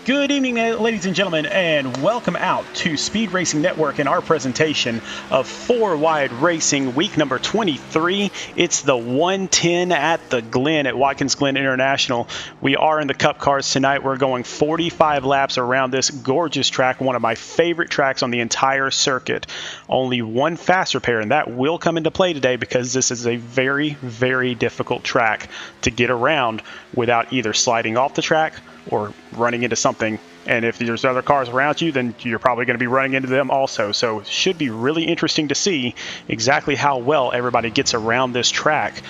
Good evening, ladies and gentlemen, and welcome out to Speed Racing Network and our presentation of 4-Wide Racing week number 23. It's the 110 at the Glen at Watkins Glen International. We are in the Cup cars tonight. We're going 45 laps around this gorgeous track, one of my favorite tracks on the entire circuit. Only one faster pair, and that will come into play today because this is a very, very difficult track to get around without either sliding off the track or running into something. And if there's other cars around you, then you're probably going to be running into them also. So it should be really interesting to see exactly how well everybody gets around this track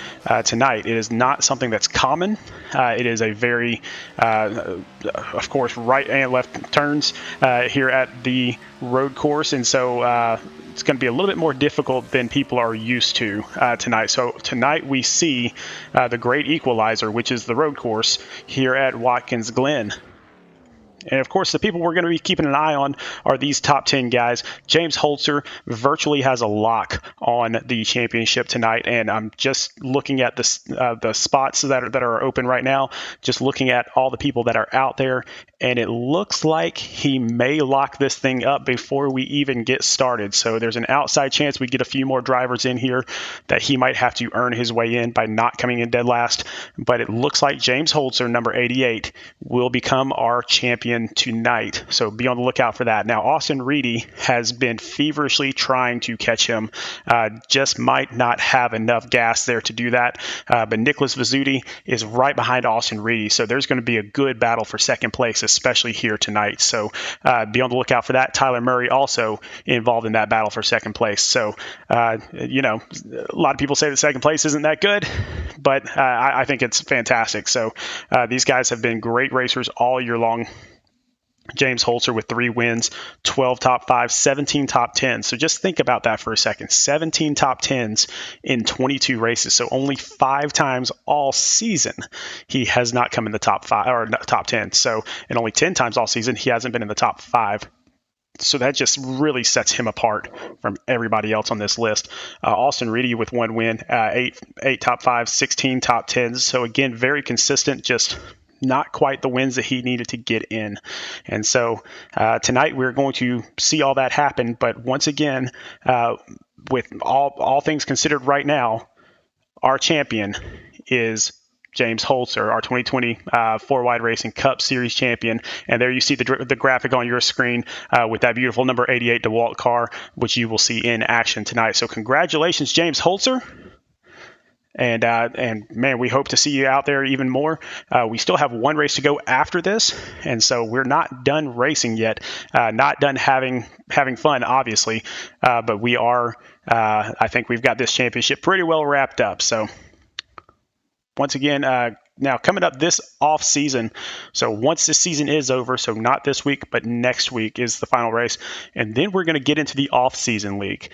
tonight. It is not something that's common. It is a very, of course, right and left turns here at the road course. And so it's going to be a little bit more difficult than people are used to tonight. So tonight we see the great equalizer, which is the road course here at Watkins Glen. And of course, the people we're going to be keeping an eye on are these top 10 guys. James Holtzer virtually has a lock on the championship tonight, and I'm just looking at the spots that are open right now, just looking at all the people that are out there, and it looks like he may lock this thing up before we even get started. So there's an outside chance we get a few more drivers in here that he might have to earn his way in by not coming in dead last. But it looks like James Holtzer, number 88, will become our champion tonight. So be on the lookout for that. Now, Austin Reedy has been feverishly trying to catch him. Just might not have enough gas there to do that. But Nicholas Vizzuti is right behind Austin Reedy. So there's going to be a good battle for second place, especially here tonight. So be on the lookout for that. Tyler Murray also involved in that battle for second place. So, a lot of people say that second place isn't that good, but I think it's fantastic. So these guys have been great racers all year long. James Holtzer with 3 wins, 12 top 5s, 17 top 10s. So just think about that for a second. 17 top 10s in 22 races. So only 5 times all season he has not come in the top 5 or top 10. So, and only 10 times all season he hasn't been in the top 5. So that just really sets him apart from everybody else on this list. Austin Reedy with 1 win, 8 top 5s, 16 top 10s. So again, very consistent, just not quite the wins that he needed to get in. And so tonight we're going to see all that happen. But once again, with all things considered right now, our champion is James Holtzer, our 2020 4-Wide Racing Cup Series champion. And there you see the graphic on your screen with that beautiful number 88 DeWalt car, which you will see in action tonight. So congratulations, James Holtzer. And man, we hope to see you out there even more. We still have 1 race to go after this, and so we're not done racing yet, not done having fun, obviously, but we are. I think we've got this championship pretty well wrapped up. So once again, now coming up this off season. So once this season is over, so not this week, but next week is the final race, and then we're going to get into the off season league.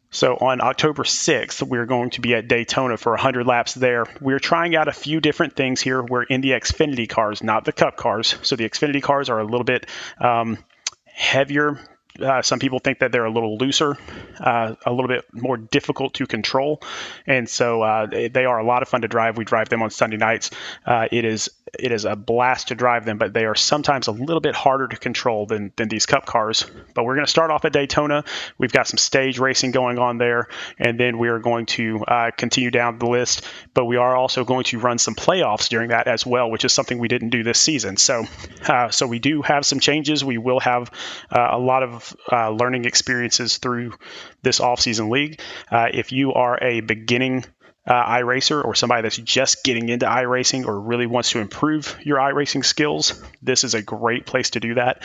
So on October 6th, we're going to be at Daytona for 100 laps there. We're trying out a few different things here. We're in the Xfinity cars, not the Cup cars. So the Xfinity cars are a little bit heavier. Some people think that they're a little looser, a little bit more difficult to control. And so they are a lot of fun to drive. We drive them on Sunday nights. It is a blast to drive them, but they are sometimes a little bit harder to control than these Cup cars. But we're going to start off at Daytona. We've got some stage racing going on there, and then we are going to continue down the list. But we are also going to run some playoffs during that as well, which is something we didn't do this season. So we do have some changes. We will have a lot of learning experiences through this off-season league. If you are a beginning iRacer or somebody that's just getting into iRacing or really wants to improve your iRacing skills, this is a great place to do that.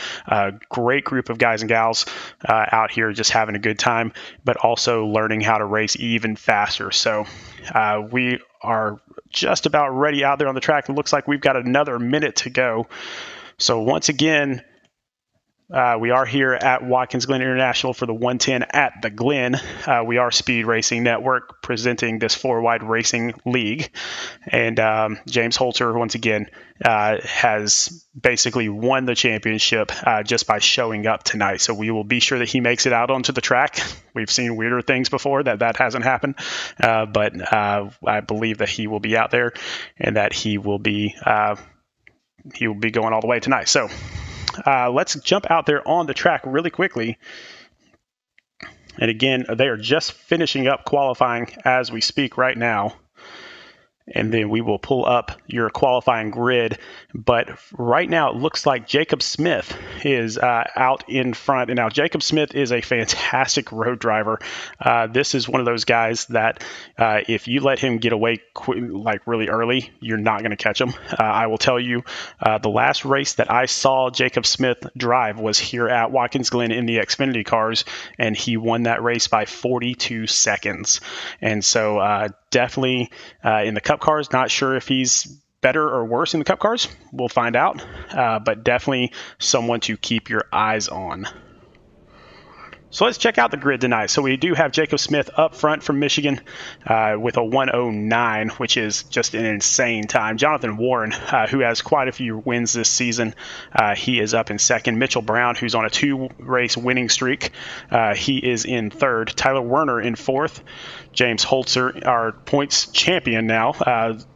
Great group of guys and gals out here just having a good time, but also learning how to race even faster. So we are just about ready out there on the track. It looks like we've got another minute to go. So once again, we are here at Watkins Glen International for the 110 at the Glen. We are Speed Racing Network presenting this 4-Wide Racing League. And James Holtzer, once again, has basically won the championship just by showing up tonight. So we will be sure that he makes it out onto the track. We've seen weirder things before that hasn't happened. But I believe that he will be out there and that he will be going all the way tonight. So let's jump out there on the track really quickly. And again, they are just finishing up qualifying as we speak right now. And then we will pull up your qualifying grid. But right now, it looks like Jacob Smith is out in front. And now Jacob Smith is a fantastic road driver. This is one of those guys that if you let him get away like really early, you're not going to catch him. I will tell you, the last race that I saw Jacob Smith drive was here at Watkins Glen in the Xfinity cars, and he won that race by 42 seconds. And so definitely in the Cup cars, not sure if he's better or worse in the Cup cars. We'll find out, but definitely someone to keep your eyes on. So let's check out the grid tonight. So we do have Jacob Smith up front from Michigan with a 109, which is just an insane time. Jonathan Warren, who has quite a few wins this season, he is up in second. Mitchell Brown, who's on a 2-race winning streak, he is in third. Tyler Werner in fourth. James Holtzer, our points champion now.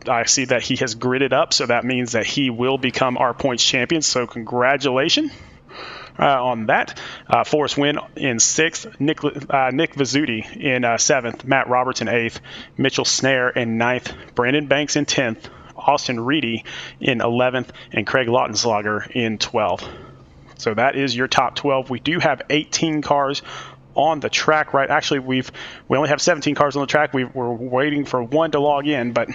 I see that he has gridded up, so that means that he will become our points champion. So congratulations. On that. Forrest Wynn in sixth, Nick Vizzuti in seventh, Matt Roberts in eighth, Mitchell Snare in ninth, Brandon Banks in 10th, Austin Reedy in 11th, and Craig Lautenschlager in 12th. So that is your top 12. We do have 18 cars on the track, right? Actually, we only have 17 cars on the track. We're waiting for one to log in, but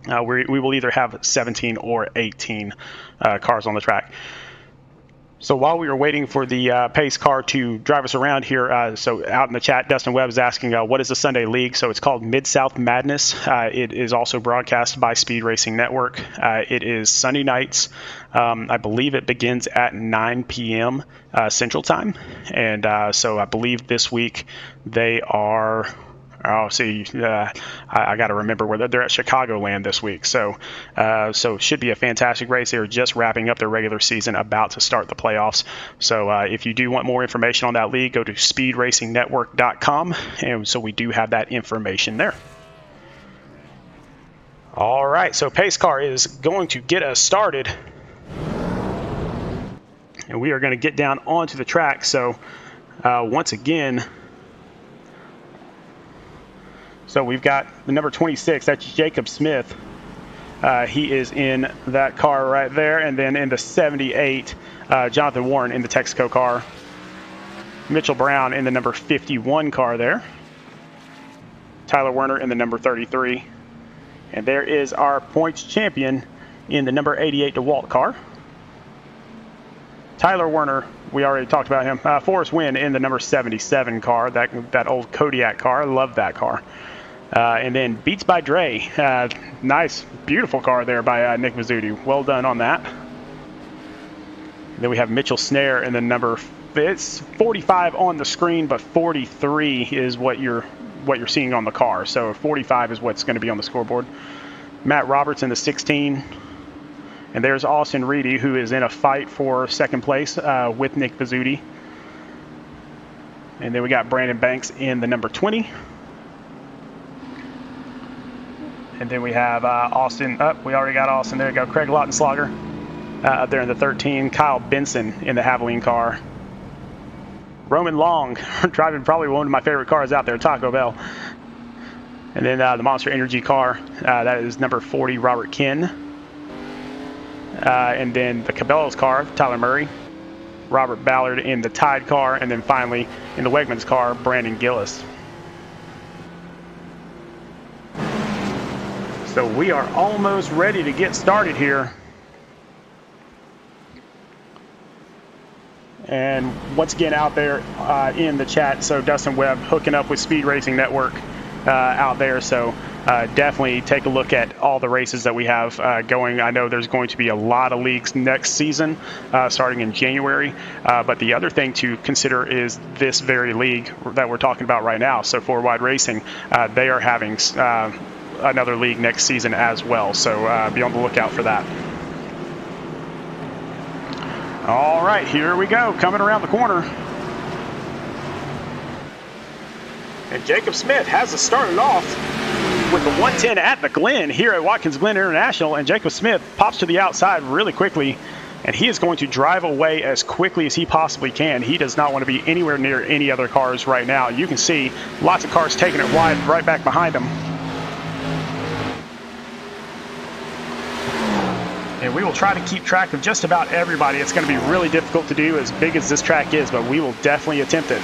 we will either have 17 or 18 cars on the track. So while we were waiting for the pace car to drive us around here, so out in the chat, Dustin Webb is asking, what is the Sunday League? So it's called Mid-South Madness. It is also broadcast by Speed Racing Network. It is Sunday nights. I believe it begins at 9 p.m. Central Time. And so I believe this week they are... Oh, see, I got to remember where they're at Chicagoland this week. So it should be a fantastic race. They're just wrapping up their regular season, about to start the playoffs. So if you do want more information on that league, go to speedracingnetwork.com. And so we do have that information there. All right, so pace car is going to get us started. And we are going to get down onto the track. So once again... So we've got the number 26, that's Jacob Smith. He is in that car right there. And then in the 78, Jonathan Warren in the Texaco car. Mitchell Brown in the number 51 car there. Tyler Werner in the number 33. And there is our points champion in the number 88 DeWalt car. Tyler Werner, we already talked about him. Forrest Wynn in the number 77 car, that old Kodiak car. I love that car. And then Beats by Dre. Nice, beautiful car there by Nick Vizzuti. Well done on that. Then we have Mitchell Snare in the number, it's 45 on the screen, but 43 is what you're seeing on the car. So 45 is what's going to be on the scoreboard. Matt Roberts in the 16. And there's Austin Reedy, who is in a fight for second place with Nick Vizzuti. And then we got Brandon Banks in the number 20. And then we have Austin. We already got Austin. There you go. Craig Lautenschlager up there in the 13. Kyle Benson in the Havoline car. Roman Long driving probably one of my favorite cars out there, Taco Bell. And then the Monster Energy car. That is number 40, Robert Ken. And then the Cabela's car, Tyler Murray. Robert Ballard in the Tide car. And then finally in the Wegmans car, Brandon Gillis. So we are almost ready to get started here. And once again out there in the chat, so Dustin Webb hooking up with Speed Racing Network out there. So definitely take a look at all the races that we have going. I know there's going to be a lot of leagues next season starting in January. But the other thing to consider is this very league that we're talking about right now. So 4Wide Racing, they are having another league next season as well. So be on the lookout for that. All right, here we go, coming around the corner. And Jacob Smith has us started off with the 110 at the Glen here at Watkins Glen International. And Jacob Smith pops to the outside really quickly. and he is going to drive away as quickly as he possibly can. He does not want to be anywhere near any other cars right now. You can see lots of cars taking it wide right back behind him. And we will try to keep track of just about everybody. It's going to be really difficult to do as big as this track is, but we will definitely attempt it.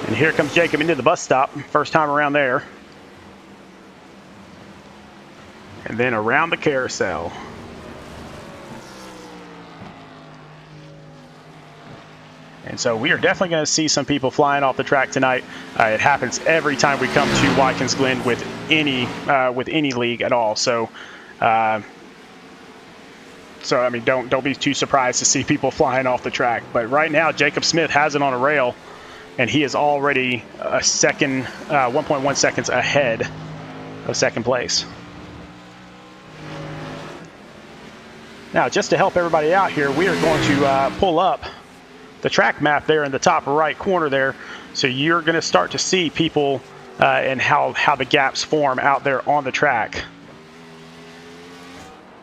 And here comes Jacob into the bus stop, first time around there. And then around the carousel. And so we are definitely going to see some people flying off the track tonight. It happens every time we come to Watkins Glen with any league at all. So I mean, don't be too surprised to see people flying off the track. But right now, Jacob Smith has it on a rail, and he is already a second, 1.1 seconds ahead of second place. Now, just to help everybody out here, we are going to pull up the track map there in the top right corner there. So you're going to start to see people and how the gaps form out there on the track.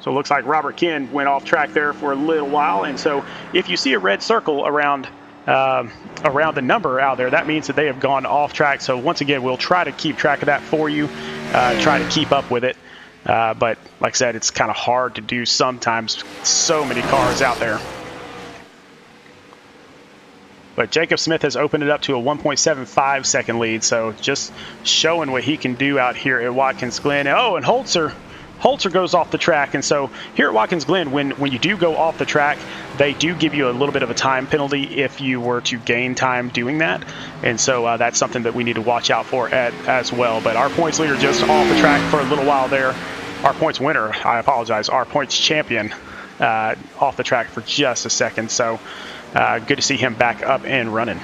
So it looks like Robert Ken went off track there for a little while. And so if you see a red circle around the number out there, that means that they have gone off track. So once again, we'll try to keep track of that for you, try to keep up with it. But like I said, it's kind of hard to do sometimes. So many cars out there. But Jacob Smith has opened it up to a 1.75 second lead. So just showing what he can do out here at Watkins Glen. Oh, and Holtzer goes off the track. And so here at Watkins Glen, when you do go off the track, they do give you a little bit of a time penalty if you were to gain time doing that. And so that's something that we need to watch out for as well. But our points leader just off the track for a little while there. Our points winner, I apologize, our points champion off the track for just a second. So good to see him back up and running.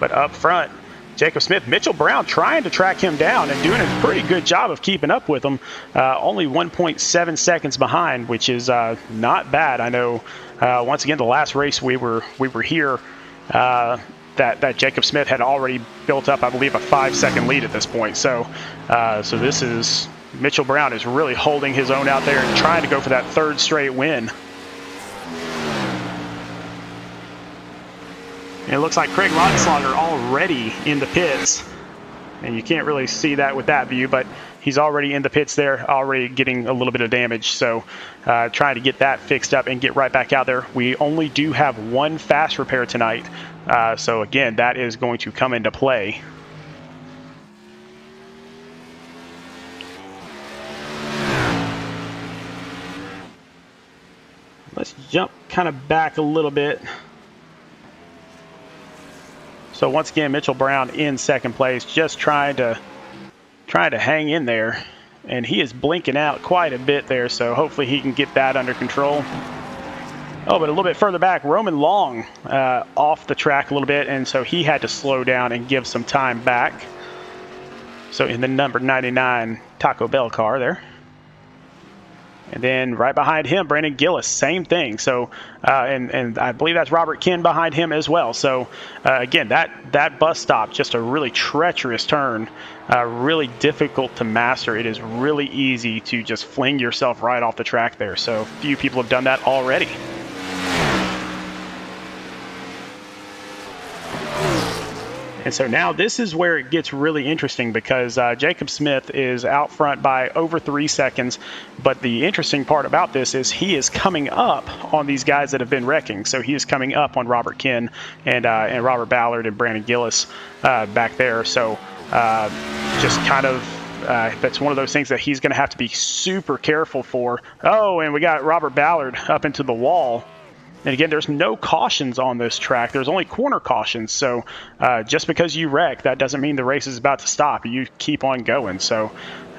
But up front, Jacob Smith, Mitchell Brown trying to track him down and doing a pretty good job of keeping up with him. Only 1.7 seconds behind, which is not bad. I know once again the last race we were here that Jacob Smith had already built up, I believe, a 5-second lead at this point. So this is Mitchell Brown is really holding his own out there and trying to go for that third straight win. And it looks like Craig Rottenslaughter already in the pits. And you can't really see that with that view, but he's already in the pits there, already getting a little bit of damage. So trying to get that fixed up and get right back out there. We only do have one fast repair tonight. So again, that is going to come into play. Let's jump kind of back a little bit. So once again, Mitchell Brown in second place, just trying to hang in there, and he is blinking out quite a bit there. So hopefully he can get that under control. Oh, but a little bit further back, Roman Long off the track a little bit, and so he had to slow down and give some time back. So in the number 99 Taco Bell car there. And then right behind him, Brandon Gillis, same thing. So, and I believe that's Robert Ken behind him as well. So, again, that bus stop, just a really treacherous turn, really difficult to master. It is really easy to just fling yourself right off the track there. So, few people have done that already. And so now this is where it gets really interesting because Jacob Smith is out front by over 3 seconds. But the interesting part about this is he is coming up on these guys that have been wrecking. So he is coming up on Robert Ken and Robert Ballard and Brandon Gillis back there. So just kind of that's one of those things that he's going to have to be super careful for. Oh, and we got Robert Ballard up into the wall. And again, there's no cautions on this track. There's only corner cautions. So just because you wreck, that doesn't mean the race is about to stop. You keep on going. So,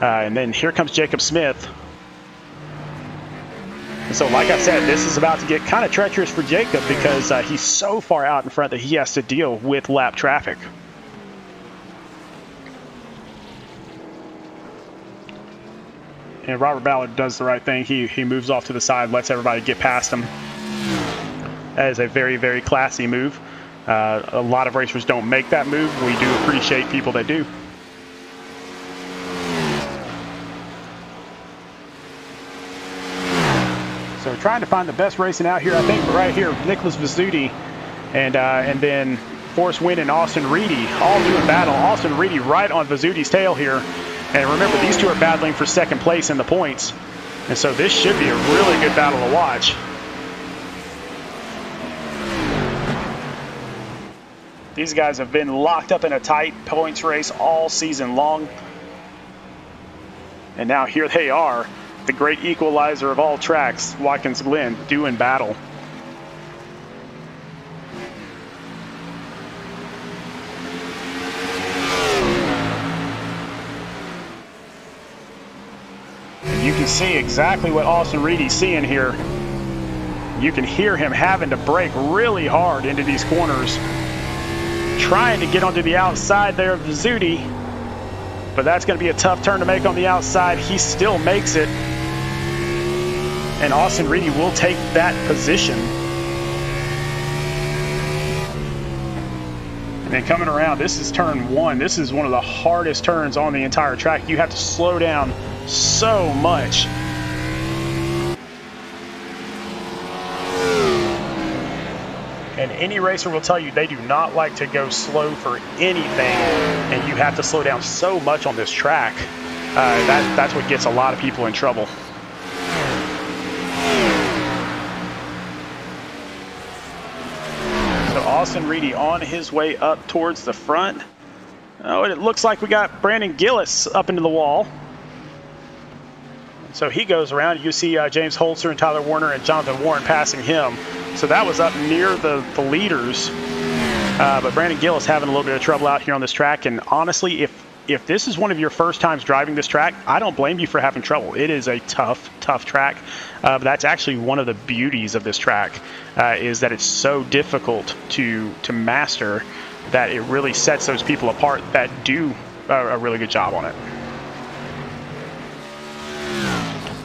and then here comes Jacob Smith. And so like I said, this is about to get kind of treacherous for Jacob because he's so far out in front that he has to deal with lap traffic. And Robert Ballard does the right thing. He moves off to the side, lets everybody get past him. That is a very, very classy move. A lot of racers don't make that move. We do appreciate people that do. So trying to find the best racing out here. I think right here, Nicholas Vizzuti and then Forrest Wynn and Austin Reedy all doing battle. Austin Reedy right on Vizzuti's tail here. And remember, these two are battling for second place in the points. And so this should be a really good battle to watch. These guys have been locked up in a tight points race all season long. And now here they are, the great equalizer of all tracks, Watkins Glen, doing battle. You can see exactly what Austin Reedy's seeing here. You can hear him having to brake really hard into these corners, trying to get onto the outside there of Vizzuti, but that's going to be a tough turn to make on the outside. He still makes it, and Austin Reedy will take that position. And then coming around, this is turn 1. This is one of the hardest turns on the entire track. You have to slow down so much. And any racer will tell you they do not like to go slow for anything, and you have to slow down so much on this track. That's what gets a lot of people in trouble. So Austin Reedy on his way up towards the front. Oh, and it looks like we got Brandon Gillis up into the wall. So he goes around. You see James Holtzer and Tyler Warner and Jonathan Warren passing him. So that was up near the leaders. But Brandon Gillis having a little bit of trouble out here on this track. And honestly, if this is one of your first times driving this track, I don't blame you for having trouble. It is a tough track. But that's actually one of the beauties of this track, is that it's so difficult to master that it really sets those people apart that do a really good job on it.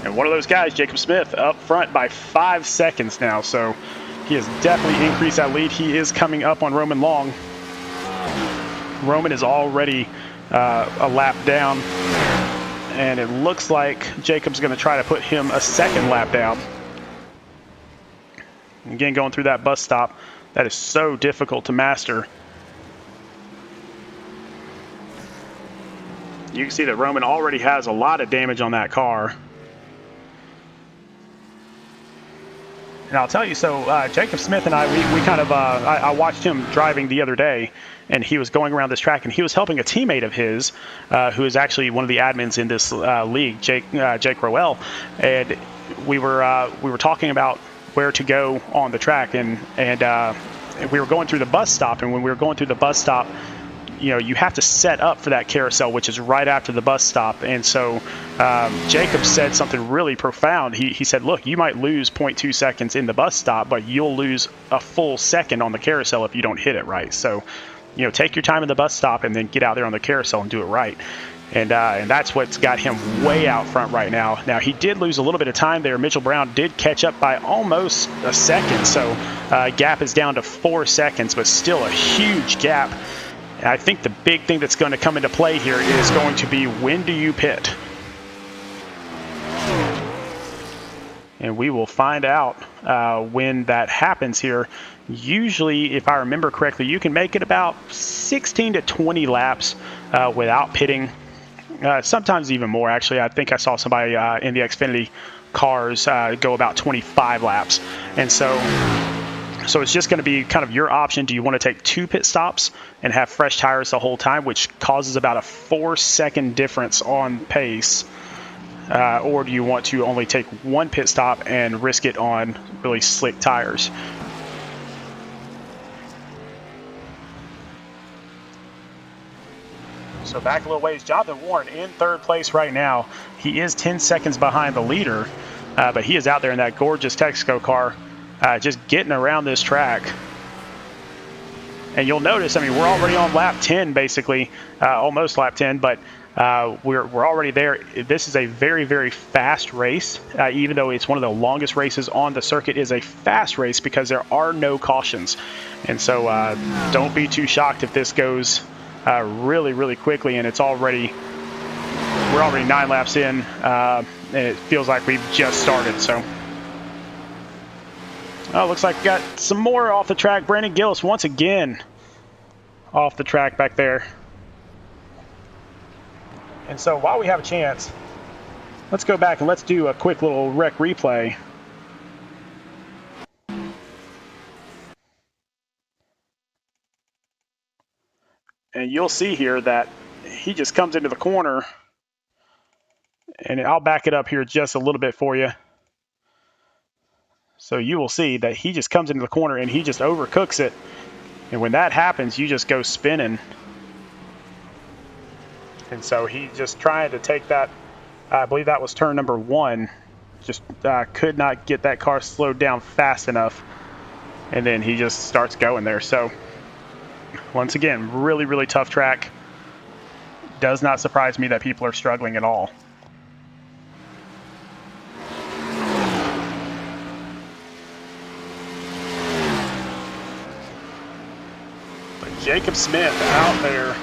And one of those guys, Jacob Smith, up front by 5 seconds now. So he has definitely increased that lead. He is coming up on Roman Long. Roman is already a lap down. And it looks like Jacob's going to try to put him a second lap down. Again, going through that bus stop, that is so difficult to master. You can see that Roman already has a lot of damage on that car. And I'll tell you, so Jacob Smith and I, we kind of, I watched him driving the other day, and he was going around this track, and he was helping a teammate of his, who is actually one of the admins in this league, Jake Roell, and we were talking about where to go on the track, and we were going through the bus stop, and when we were going through the bus stop, you know, you have to set up for that carousel, which is right after the bus stop. And so Jacob said something really profound. He said, look, you might lose 0.2 seconds in the bus stop, but you'll lose a full second on the carousel if you don't hit it right. So, you know, take your time in the bus stop and then get out there on the carousel and do it right. And that's what's got him way out front right now. Now, he did lose a little bit of time there. Mitchell Brown did catch up by almost a second. So gap is down to 4 seconds, but still a huge gap. And I think the big thing that's going to come into play here is going to be, when do you pit? And we will find out when that happens here. Usually, if I remember correctly, you can make it about 16 to 20 laps without pitting. Sometimes even more, actually. I think I saw somebody in the Xfinity cars go about 25 laps. And so it's just going to be kind of your option. Do you want to take 2 pit stops and have fresh tires the whole time, which causes about a 4-second difference on pace? Or do you want to only take 1 pit stop and risk it on really slick tires? So back a little ways, Jonathan Warren in 3rd place right now. He is 10 seconds behind the leader, but he is out there in that gorgeous Texaco car, just getting around this track. And you'll notice, I mean, we're already on lap 10, basically, almost lap 10, but we're already there. This is a very, very fast race. Even though it's one of the longest races on the circuit, is a fast race because there are no cautions. And so don't be too shocked if this goes really, really quickly, and we're already 9 laps in, and it feels like we've just started. So Oh, looks like we got some more off the track. Brandon Gillis once again off the track back there. And so while we have a chance, let's go back and let's do a quick little wreck replay. And you'll see here that he just comes into the corner, and I'll back it up here just a little bit for you. So you will see that he just comes into the corner and he just overcooks it. And when that happens, you just go spinning. And so he just trying to take that, I believe that was turn number 1. Just could not get that car slowed down fast enough. And then he just starts going there. So once again, really, really tough track. Does not surprise me that people are struggling at all. Jacob Smith out there,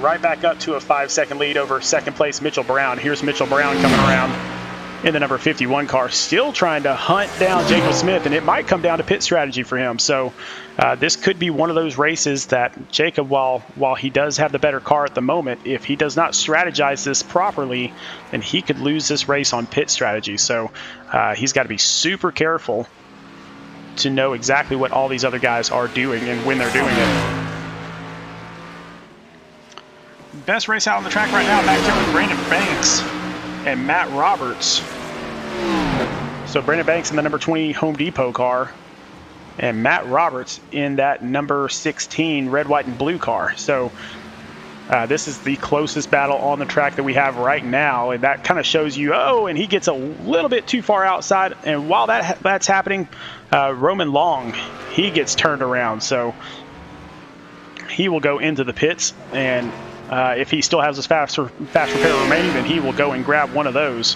right back up to a 5-second lead over second place Mitchell Brown. Here's Mitchell Brown coming around in the number 51 car, still trying to hunt down Jacob Smith, and it might come down to pit strategy for him. So this could be one of those races that Jacob, while he does have the better car at the moment, if he does not strategize this properly, then he could lose this race on pit strategy. So he's got to be super careful to know exactly what all these other guys are doing and when they're doing it. Best race out on the track right now, back here with Brandon Banks and Matt Roberts. So Brandon Banks in the number 20 Home Depot car, and Matt Roberts in that number 16 red, white, and blue car. So this is the closest battle on the track that we have right now, and that kind of shows you, oh, and he gets a little bit too far outside, and while that's happening, Roman Long, he gets turned around. So he will go into the pits, and if he still has his fast repair remaining, then he will go and grab one of those.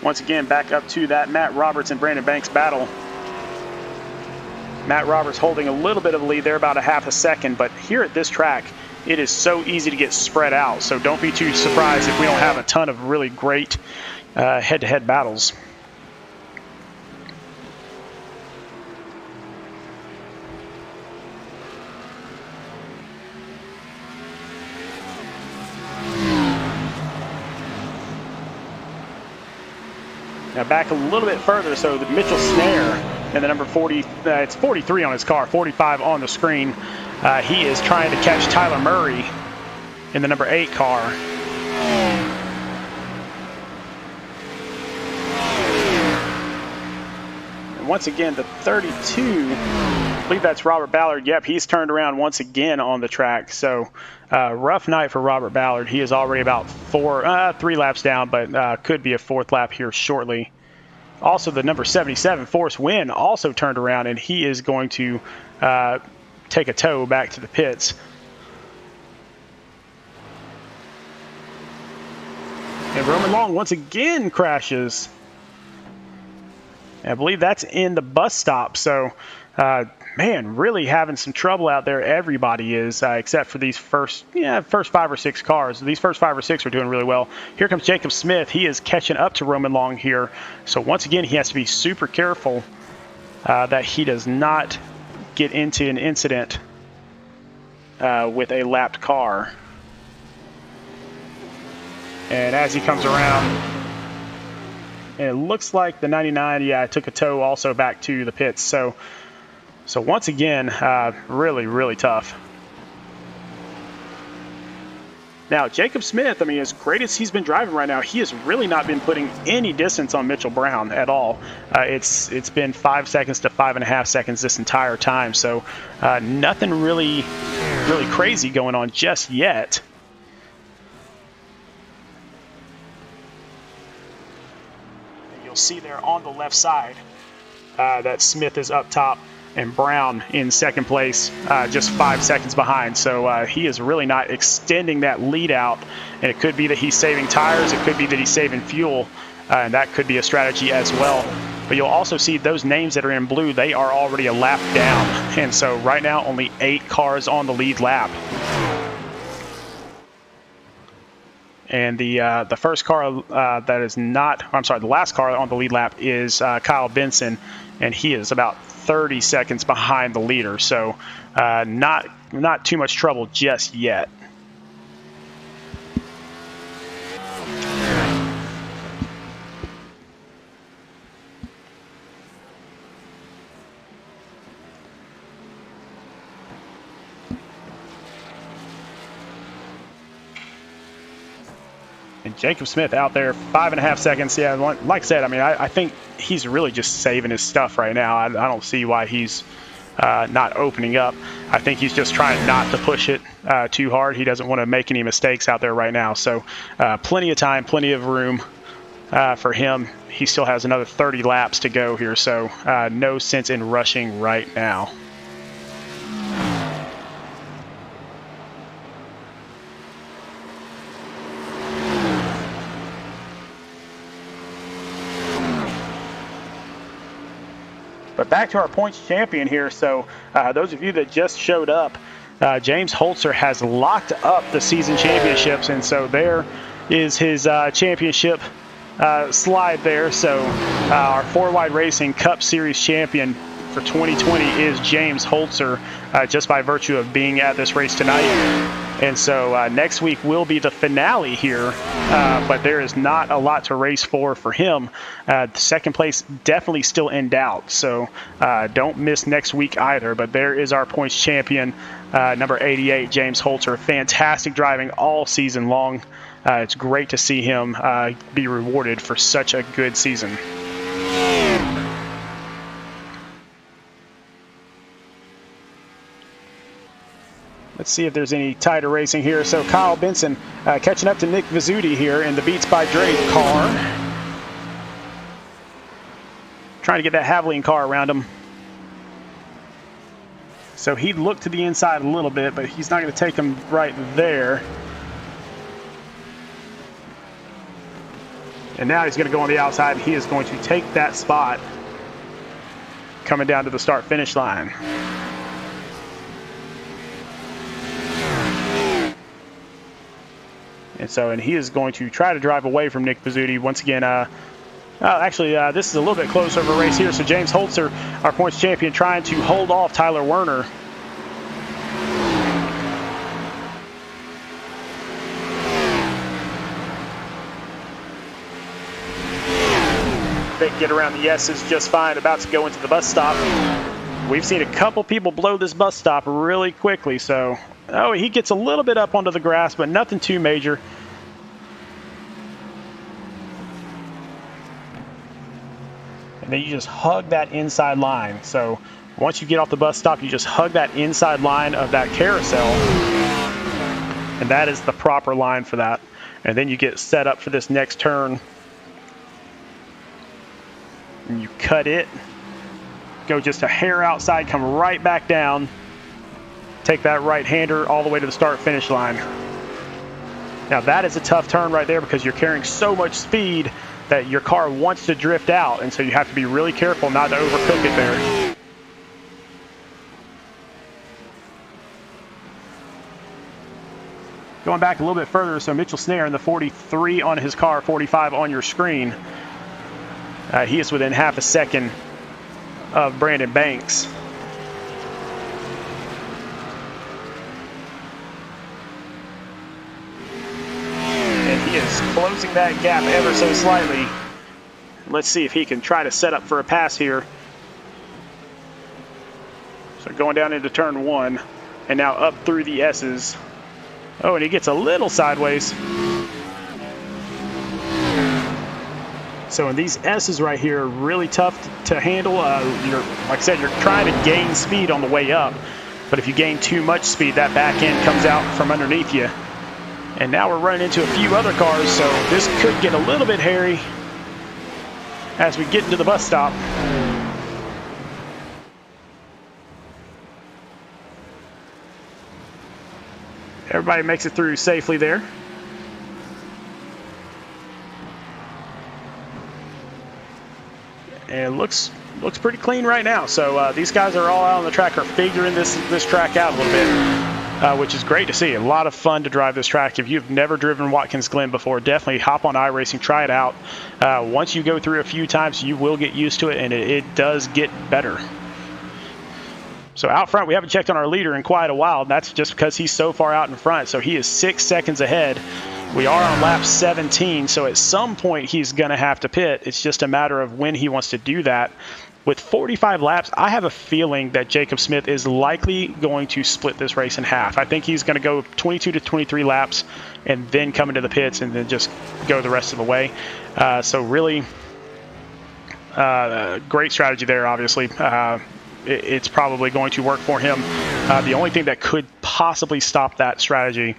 Once again, back up to that Matt Roberts and Brandon Banks battle. Matt Roberts holding a little bit of a lead there, about a half a second, but here at this track, it is so easy to get spread out, so don't be too surprised if we don't have a ton of really great head-to-head battles. Now back a little bit further, so the Mitchell Snare and the number 40, it's 43 on his car, 45 on the screen. He is trying to catch Tyler Murray in the number 8 car. And once again, the 32, I believe that's Robert Ballard. Yep, he's turned around once again on the track. So rough night for Robert Ballard. He is already about 3 laps down, but could be a 4th lap here shortly. Also, the number 77, Forrest Wynn, also turned around, and he is going to take a tow back to the pits. And Roman Long once again crashes. I believe that's in the bus stop. So, man, really having some trouble out there. Everybody is, except for these first 5 or 6 cars. These first 5 or 6 are doing really well. Here comes Jacob Smith. He is catching up to Roman Long here. So once again, he has to be super careful that he does not get into an incident with a lapped car. And as he comes around, and it looks like the 99, took a tow also back to the pits. So once again, really, really tough. Now, Jacob Smith, I mean, as great as he's been driving right now, he has really not been putting any distance on Mitchell Brown at all. It's been 5 seconds to 5.5 seconds this entire time. So nothing really crazy going on just yet. You'll see there on the left side that Smith is up top and Brown in second place, just 5 seconds behind. So he is really not extending that lead out, and it could be that he's saving tires, it could be that he's saving fuel, and that could be a strategy as well. But you'll also see those names that are in blue, they are already a lap down, and so right now only 8 cars on the lead lap. And the first car that is not, I'm sorry, the last car on the lead lap is Kyle Benson, and he is about 30 seconds behind the leader. So not too much trouble just yet. And Jacob Smith out there, 5.5 seconds. Yeah, like I said, I mean, I think he's really just saving his stuff right now. I don't see why he's not opening up. I think he's just trying not to push it too hard. He doesn't want to make any mistakes out there right now. So plenty of time, plenty of room for him. He still has another 30 laps to go here, so no sense in rushing right now. But back to our points champion here. So those of you that just showed up, James Holtzer has locked up the season championships, and so there is his championship slide there. So our 4-wide racing Cup Series champion for 2020 is James Holtzer, just by virtue of being at this race tonight. And so next week will be the finale here, but there is not a lot to race for him. Second place definitely still in doubt, so don't miss next week either. But there is our points champion, number 88, James Holtzer. Fantastic driving all season long. It's great to see him be rewarded for such a good season. Let's see if there's any tighter racing here. So Kyle Benson catching up to Nick Vizzuti here in the Beats by Dre car. Trying to get that Haviland car around him. So he looked to the inside a little bit, but he's not going to take him right there. And now he's going to go on the outside, and he is going to take that spot coming down to the start-finish line. And he is going to try to drive away from Nick Vizzuti. Once again, this is a little bit closer of a race here. So James Holtzer, our points champion, trying to hold off Tyler Werner. They get around the S's just fine, about to go into the bus stop. We've seen a couple people blow this bus stop really quickly, so he gets a little bit up onto the grass, but nothing too major. And then you just hug that inside line. So once you get off the bus stop, you just hug that inside line of that carousel, and that is the proper line for that. And then you get set up for this next turn. And you cut it, go just a hair outside, come right back down, take that right-hander all the way to the start-finish line. Now that is a tough turn right there because you're carrying so much speed that your car wants to drift out, and so you have to be really careful not to overcook it there. Going back a little bit further, so Mitchell Snare in the 43 on his car, 45 on your screen. He is within half a second of Brandon Banks. And he is closing that gap ever so slightly. Let's see if he can try to set up for a pass here. So going down into turn 1 and now up through the S's. Oh, and he gets a little sideways. So in these S's right here are really tough to handle. Like I said, you're trying to gain speed on the way up, but if you gain too much speed, that back end comes out from underneath you. And now we're running into a few other cars, so this could get a little bit hairy as we get into the bus stop. Everybody makes it through safely there. And looks pretty clean right now. So these guys are all out on the track, are figuring this track out a little bit. which is great to see. A lot of fun to drive this track. If you've never driven Watkins Glen before, definitely hop on iRacing, try it out. Once you go through a few times, you will get used to it, and it does get better. So out front, we haven't checked on our leader in quite a while. That's just because he's so far out in front. So he is 6 seconds ahead. We are on lap 17, so at some point he's going to have to pit. It's just a matter of when he wants to do that. With 45 laps, I have a feeling that Jacob Smith is likely going to split this race in half. I think he's going to go 22 to 23 laps and then come into the pits and then just go the rest of the way. So really great strategy there, obviously. It's probably going to work for him. The only thing that could possibly stop that strategy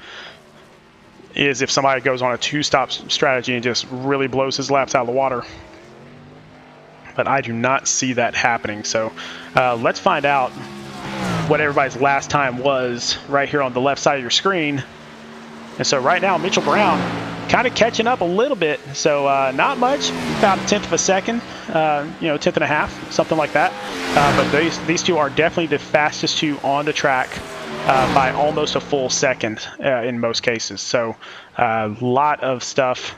is if somebody goes on a two-stop strategy and just really blows his laps out of the water. But I do not see that happening. So let's find out what everybody's last time was right here on the left side of your screen. And so right now, Mitchell Brown kind of catching up a little bit. So not much, about a tenth of a second, tenth and a half, something like that. But these two are definitely the fastest two on the track by almost a full second in most cases. So a lot of stuff.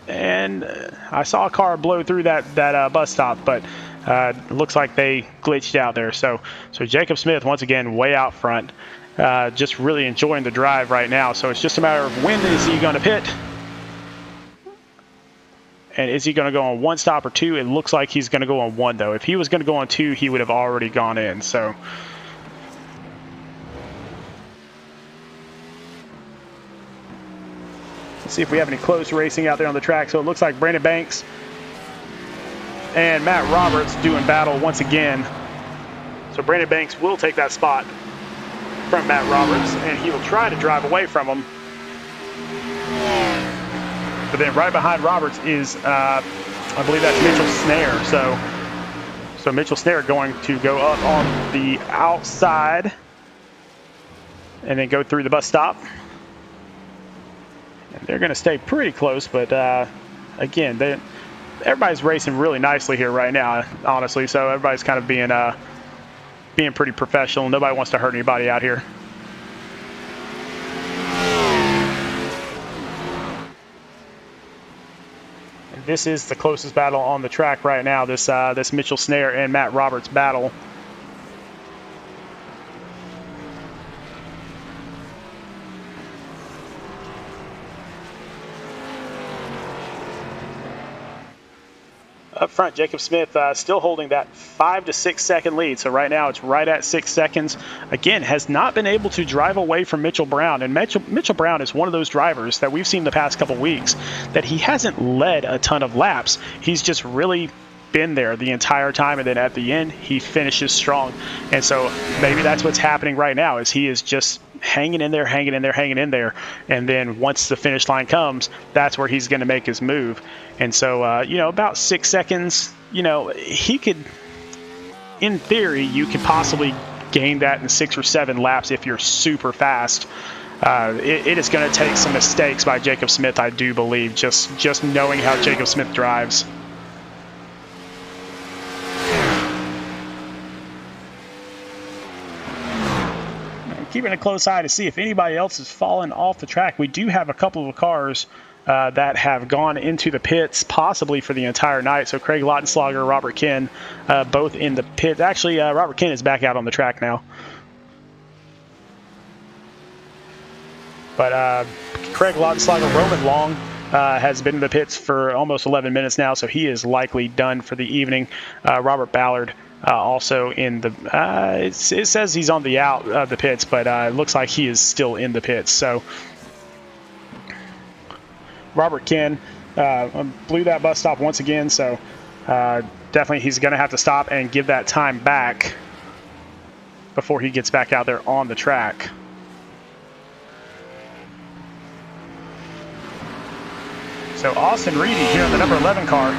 And I saw a car blow through that bus stop, but looks like they glitched out there. So Jacob Smith, once again, way out front, just really enjoying the drive right now. So it's just a matter of when is he going to pit? And is he going to go on one stop or two? It looks like he's going to go on one, though. If he was going to go on two, he would have already gone in. So see if we have any close racing out there on the track. So it looks like Brandon Banks and Matt Roberts doing battle once again. So Brandon Banks will take that spot from Matt Roberts, and he will try to drive away from him. But then right behind Roberts is, I believe that's Mitchell Snare. So Mitchell Snare going to go up on the outside and then go through the bus stop. They're going to stay pretty close, but again, everybody's racing really nicely here right now, honestly. So everybody's kind of being pretty professional. Nobody wants to hurt anybody out here. And this is the closest battle on the track right now. This Mitchell Snare and Matt Roberts battle. Up front, Jacob Smith still holding that 5 to 6 second lead. So right now it's right at 6 seconds. Again, has not been able to drive away from Mitchell Brown. And Mitchell Brown is one of those drivers that we've seen the past couple weeks that he hasn't led a ton of laps. He's just really been there the entire time, and then at the end he finishes strong. And so maybe that's what's happening right now, is he is just hanging in there, and then once the finish line comes, that's where he's going to make his move. And so about 6 seconds, he could, in theory, you could possibly gain that in 6 or 7 laps if you're super fast. It is going to take some mistakes by Jacob Smith, I do believe, just knowing how Jacob Smith drives. Keeping a close eye to see if anybody else has fallen off the track. We do have a couple of cars that have gone into the pits, possibly for the entire night. So Craig Lautenschlager, Robert Ken, both in the pit. Actually, Robert Ken is back out on the track now. But Craig Lautenschlager, Roman Long has been in the pits for almost 11 minutes now, so he is likely done for the evening. Robert Ballard also in the it says he's on the out of the pits, but it looks like he is still in the pits. So Robert Ken blew that bus stop once again, so definitely he's going to have to stop and give that time back before he gets back out there on the track. So Austin Reedy here in the number 11 car.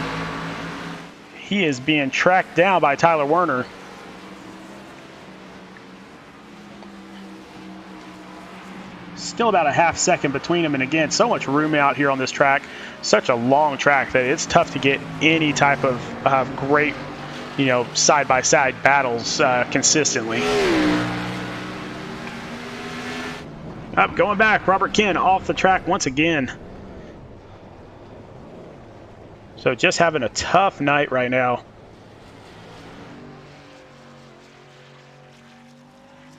He is being tracked down by Tyler Werner. Still about a half second between them, and again, so much room out here on this track. Such a long track that it's tough to get any type of great, side-by-side battles consistently. Up, going back, Robert Ken off the track once again. So just having a tough night right now.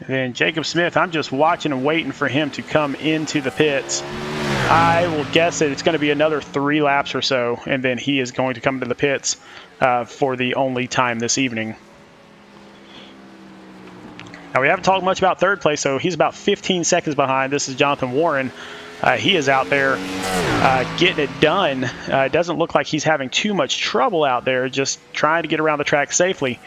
And then Jacob Smith, I'm just watching and waiting for him to come into the pits. I will guess that it's going to be another 3 laps or so, and then he is going to come to the pits for the only time this evening. Now, we haven't talked much about third place, so he's about 15 seconds behind. This is Jonathan Warren. He is out there getting it done. It doesn't look like he's having too much trouble out there, just trying to get around the track safely.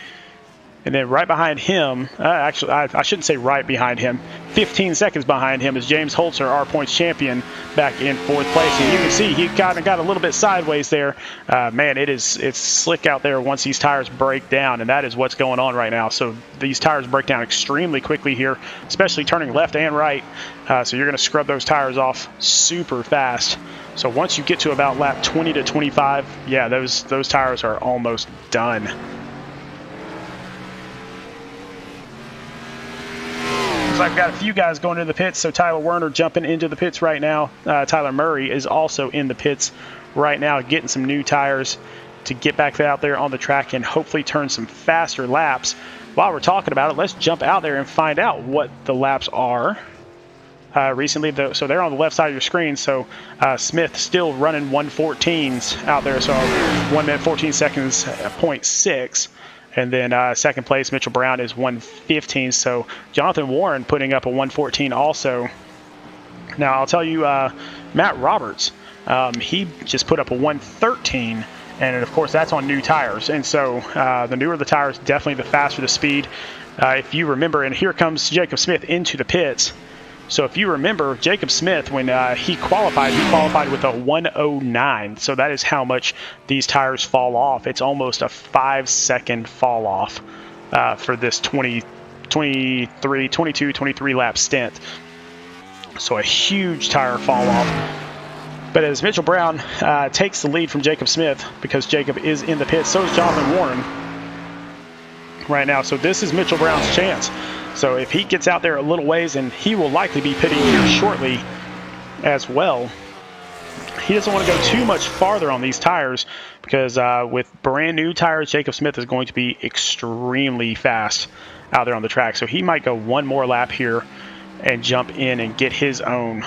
And then right behind him, actually, I shouldn't say right behind him, 15 seconds behind him is James Holtzer, our points champion, back in 4th place. And you can see he kind of got a little bit sideways there. Man, it's slick out there once these tires break down, and that is what's going on right now. So these tires break down extremely quickly here, especially turning left and right. So you're going to scrub those tires off super fast. So once you get to about lap 20 to 25, yeah, those tires are almost done. I've got a few guys going into the pits, so Tyler Werner jumping into the pits right now. Tyler Murray is also in the pits right now, getting some new tires to get back out there on the track and hopefully turn some faster laps. While we're talking about it, let's jump out there and find out what the laps are recently. So they're on the left side of your screen. So Smith still running 1:14s out there, so 1 minute 14 seconds, 0.6. And then second place, Mitchell Brown is 1:15. So Jonathan Warren putting up a 1:14 also. Now, I'll tell you, Matt Roberts, he just put up a 1:13. And, of course, that's on new tires. And so the newer the tires, definitely the faster the speed. If you remember, and here comes Jacob Smith into the pits. So if you remember, Jacob Smith, when he qualified with a 1:09. So that is how much these tires fall off. It's almost a 5-second fall off for this 22, 23 lap stint. So a huge tire fall off. But as Mitchell Brown takes the lead from Jacob Smith, because Jacob is in the pits, so is Jonathan Warren right now. So this is Mitchell Brown's chance. So if he gets out there a little ways, and he will likely be pitting here shortly as well, he doesn't want to go too much farther on these tires, because with brand new tires, Jacob Smith is going to be extremely fast out there on the track. So he might go one more lap here and jump in and get his own.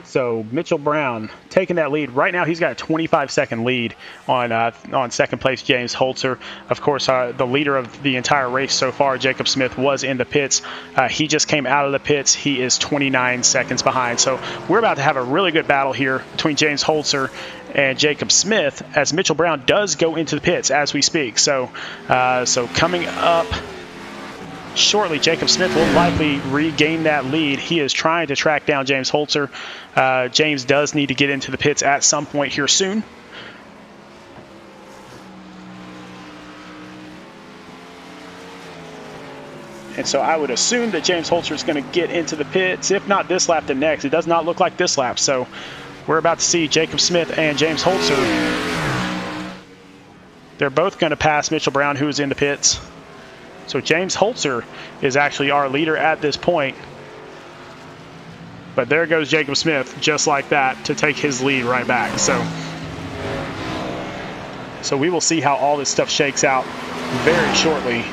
So Mitchell Brown taking that lead. Right now he's got a 25-second lead on second place James Holtzer. Of course, the leader of the entire race so far, Jacob Smith, was in the pits. He just came out of the pits. He is 29 seconds behind. So we're about to have a really good battle here between James Holtzer and Jacob Smith, as Mitchell Brown does go into the pits as we speak. So coming up shortly, Jacob Smith will likely regain that lead. He is trying to track down James Holtzer. James does need to get into the pits at some point here soon. And so I would assume that James Holtzer is going to get into the pits. If not this lap, then next. It does not look like this lap. So we're about to see Jacob Smith and James Holtzer. They're both going to pass Mitchell Brown, who is in the pits. So James Holtzer is actually our leader at this point. But there goes Jacob Smith, just like that, to take his lead right back. So we will see how all this stuff shakes out very shortly.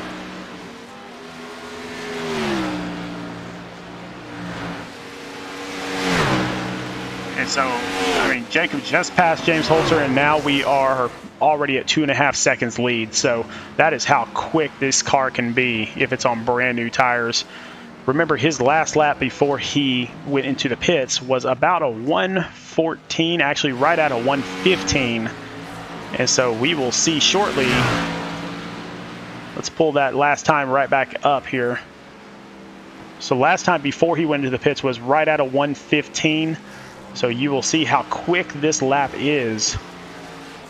And so, I mean, Jacob just passed James Holtzer, and now we are already at 2.5 seconds lead. So that is how quick this car can be if it's on brand new tires. Remember, his last lap before he went into the pits was about a 1:14, actually right at a 1:15. And so we will see shortly. Let's pull that last time right back up here. So last time before he went into the pits was right at a 1:15. So you will see how quick this lap is.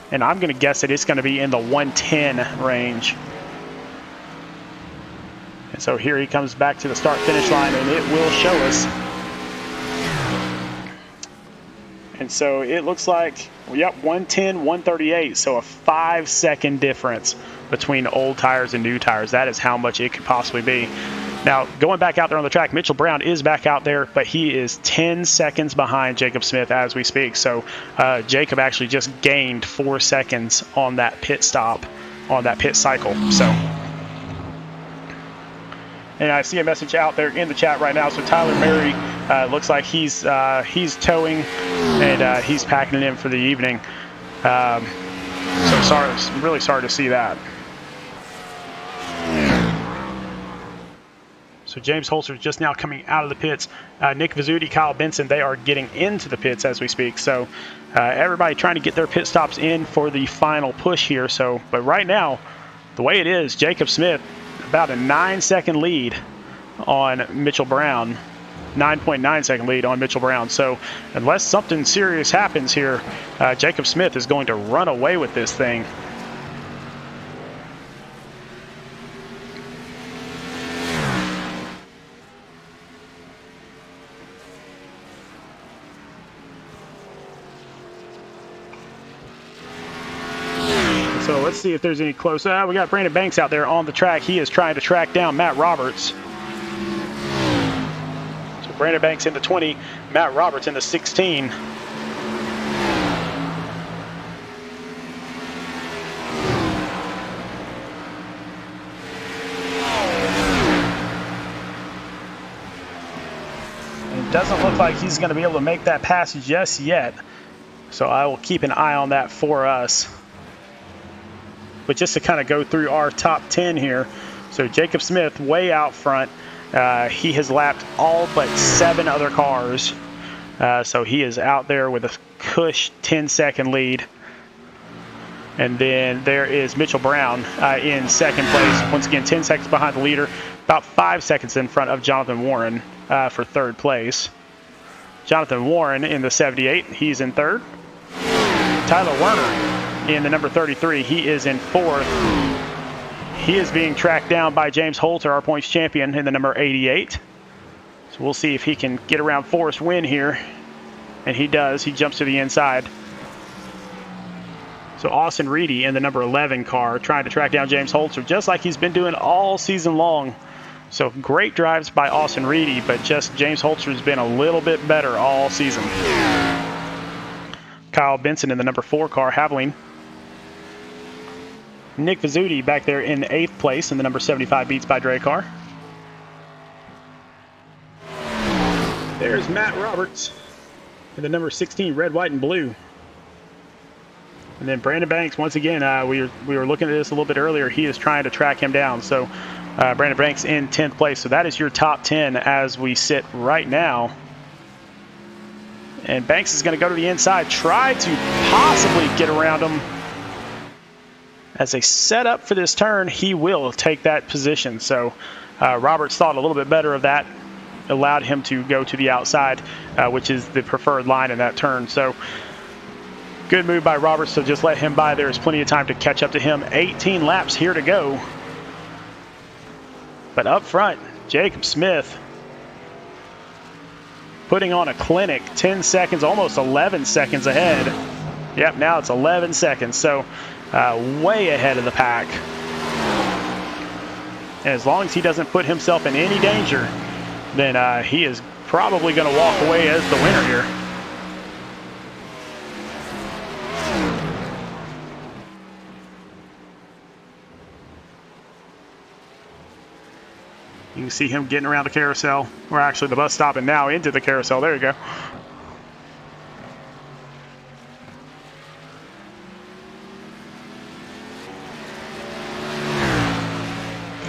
And I'm going to guess that it's going to be in the 1:10 range. And so here he comes back to the start-finish line, and it will show us. And And so it looks like, yep, 110, 138. So a 5-second difference between old tires and new tires. That is how much it could possibly be. Now, going back out there on the track, Mitchell Brown is back out there, but he is 10 seconds behind Jacob Smith as we speak. So Jacob actually just gained 4 seconds on that pit stop, on that pit cycle. So, and I see a message out there in the chat right now. So Tyler Murray looks like he's towing, and he's packing it in for the evening. So sorry, really sorry to see that. So James Holtzer is just now coming out of the pits. Nick Vizzuti, Kyle Benson, they are getting into the pits as we speak. So everybody trying to get their pit stops in for the final push here. So, but right now, the way it is, Jacob Smith about a 9-second lead on Mitchell Brown. 9.9 second lead on Mitchell Brown. So unless something serious happens here, Jacob Smith is going to run away with this thing. So let's see if there's any close. We got Brandon Banks out there on the track. He is trying to track down Matt Roberts. So Brandon Banks in the 20, Matt Roberts in the 16. It doesn't look like he's going to be able to make that pass just yet. So I will keep an eye on that for us. But just to kind of go through our top 10 here. So Jacob Smith way out front. He has lapped all but 7 other cars. So he is out there with a cush 10-second lead. And then there is Mitchell Brown in second place. Once again, 10 seconds behind the leader. About 5 seconds in front of Jonathan Warren for third place. Jonathan Warren in the 78. He's in third. Tyler Werner in the number 33, he is in fourth. He is being tracked down by James Holtzer, our points champion, in the number 88. So we'll see if he can get around Forrest Wynn here. And he does. He jumps to the inside. So Austin Reedy in the number 11 car trying to track down James Holtzer, just like he's been doing all season long. So great drives by Austin Reedy, but just James Holtzer has been a little bit better all season. Kyle Benson in the number 4 car, Haviland. Nick Vizzuti back there in 8th place in the number 75 Beats by Dre car. There's Matt Roberts in the number 16 Red, White, and Blue. And then Brandon Banks, once again, we were looking at this a little bit earlier. He is trying to track him down. So Brandon Banks in 10th place. So that is your top 10 as we sit right now. And Banks is going to go to the inside, try to possibly get around him. As a setup for this turn, he will take that position. So Roberts thought a little bit better of that, allowed him to go to the outside, which is the preferred line in that turn. So good move by Roberts to just let him by. There's plenty of time to catch up to him. 18 laps here to go. But up front, Jacob Smith putting on a clinic, 10 seconds, almost 11 seconds ahead. Yep, now it's 11 seconds. So way ahead of the pack. And as long as he doesn't put himself in any danger, then he is probably going to walk away as the winner here. You can see him getting around the carousel, or actually the bus stopping now into the carousel. There you go.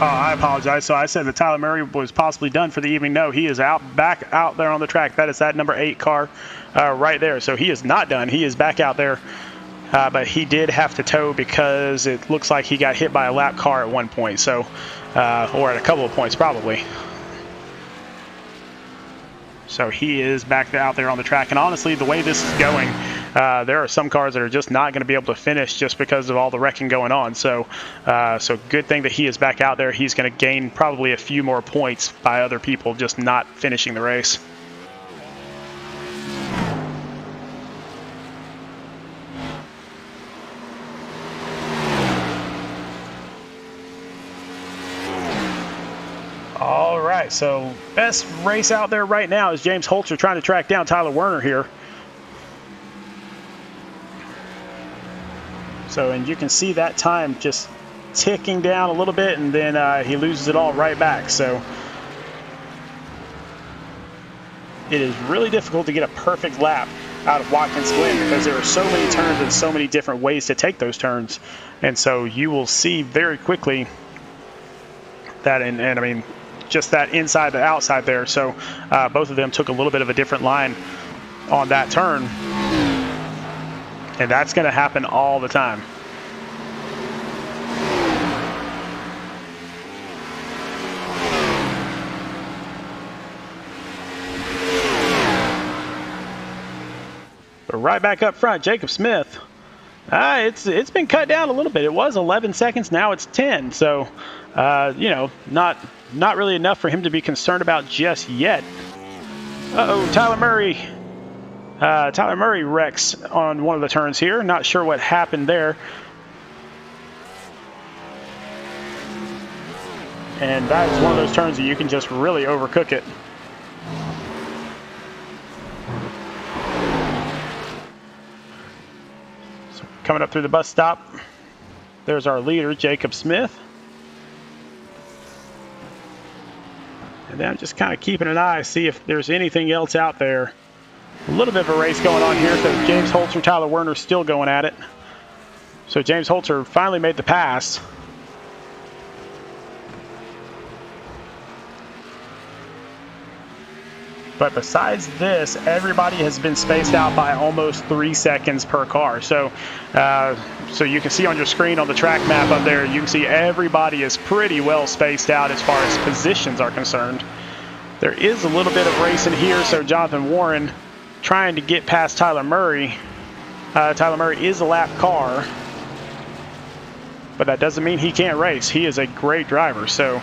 Oh, I apologize. So I said that Tyler Murray was possibly done for the evening. No, he is back out there on the track. That is that number 8 car right there. So he is not done. He is back out there. But he did have to tow because it looks like he got hit by a lap car at one point. So, or at a couple of points probably. So he is back out there on the track. And honestly, the way this is going, there are some cars that are just not going to be able to finish just because of all the wrecking going on. So, so good thing that he is back out there. He's going to gain probably a few more points by other people just not finishing the race. All right, so best race out there right now is James Holtzer trying to track down Tyler Werner here. So, and you can see that time just ticking down a little bit, and then he loses it all right back. So it is really difficult to get a perfect lap out of Watkins Glen because there are so many turns and so many different ways to take those turns. And so you will see very quickly that, and I mean, just that inside to outside there. So both of them took a little bit of a different line on that turn. And that's going to happen all the time. But right back up front, Jacob Smith. It's been cut down a little bit. It was 11 seconds, now it's 10. So, you know, not really enough for him to be concerned about just yet. Uh-oh, Tyler Murray. Tyler Murray wrecks on one of the turns here. Not sure what happened there. And that is one of those turns that you can just really overcook it. So coming up through the bus stop, there's our leader, Jacob Smith. And then I'm just kind of keeping an eye, see if there's anything else out there. A little bit of a race going on here because James Holtzer, Tyler Werner still going at it. So James Holtzer finally made the pass. But besides this, everybody has been spaced out by almost 3 seconds per car. So, so you can see on your screen on the track map up there, you can see everybody is pretty well spaced out as far as positions are concerned. There is a little bit of racing here, so Jonathan Warren trying to get past Tyler Murray. Tyler Murray is a lap car, but that doesn't mean he can't race. He is a great driver, so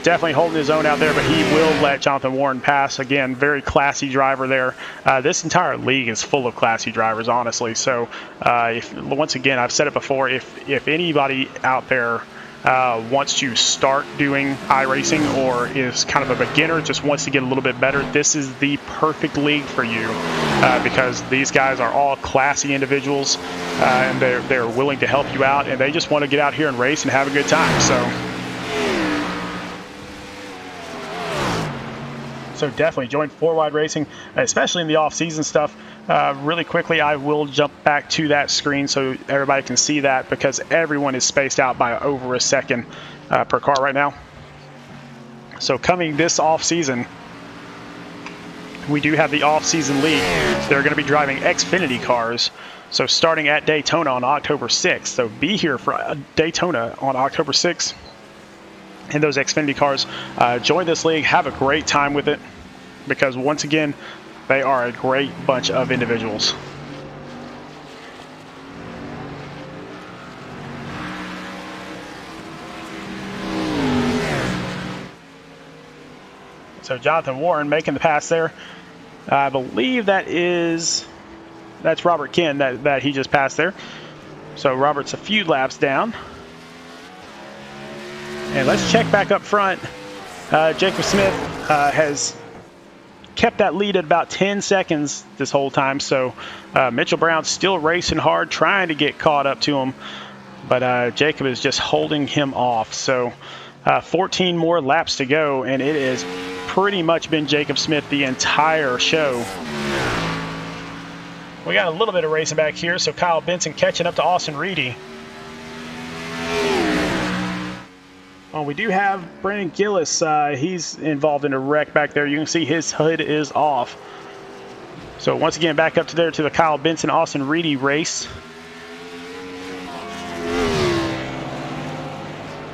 definitely holding his own out there, but he will let Jonathan Warren pass. Again, very classy driver there. This entire league is full of classy drivers, honestly. So once again, I've said it before, if anybody out there wants to start doing iRacing or is kind of a beginner, just wants to get a little bit better, this is the perfect league for you because these guys are all classy individuals and they're willing to help you out, and they just want to get out here and race and have a good time. So definitely join 4Wide Racing, especially in the off-season stuff. Really quickly, I will jump back to that screen so everybody can see that because everyone is spaced out by over a second per car right now. So coming this off-season, we do have the off-season league. So they're going to be driving Xfinity cars. So starting at Daytona on October 6th. So be here for Daytona on October 6th. In those Xfinity cars, join this league, have a great time with it, because once again, they are a great bunch of individuals. So Jonathan Warren making the pass there. I believe that's Robert Ken that he just passed there. So Robert's a few laps down. And let's check back up front. Jacob Smith has kept that lead at about 10 seconds this whole time. So Mitchell Brown's still racing hard, trying to get caught up to him. But Jacob is just holding him off. So 14 more laps to go, and it has pretty much been Jacob Smith the entire show. We got a little bit of racing back here. So Kyle Benson catching up to Austin Reedy. Oh, we do have Brandon Gillis. He's involved in a wreck back there. You can see his hood is off. So once again, back up to the Kyle Benson, Austin Reedy race.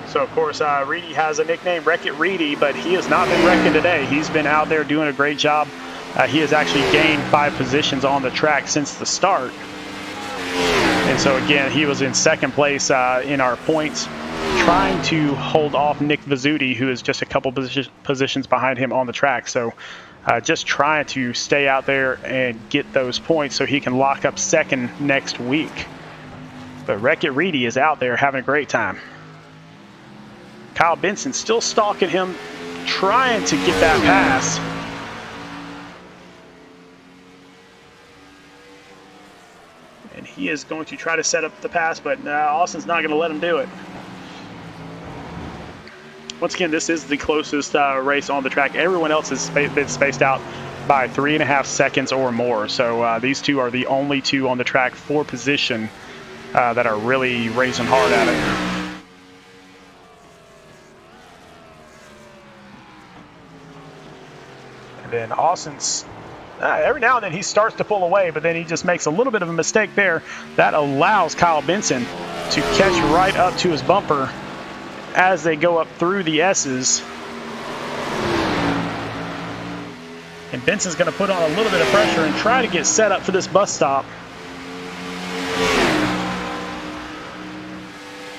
So of course, Reedy has a nickname, Wreck-It Reedy, but he has not been wrecking today. He's been out there doing a great job. He has actually gained 5 positions on the track since the start. And so again, he was in second place in our points, trying to hold off Nick Vizzuti, who is just a couple positions behind him on the track. So just trying to stay out there and get those points so he can lock up second next week. But Wreck-It Reedy is out there having a great time. Kyle Benson still stalking him, trying to get that pass. And he is going to try to set up the pass, but Austin's not going to let him do it. Once again, this is the closest race on the track. Everyone else has been spaced out by 3.5 seconds or more. So these two are the only two on the track for position that are really racing hard at it. And then Austin's, every now and then he starts to pull away, but then he just makes a little bit of a mistake there. That allows Kyle Benson to catch right up to his bumper as they go up through the S's. And Benson's going to put on a little bit of pressure and try to get set up for this bus stop.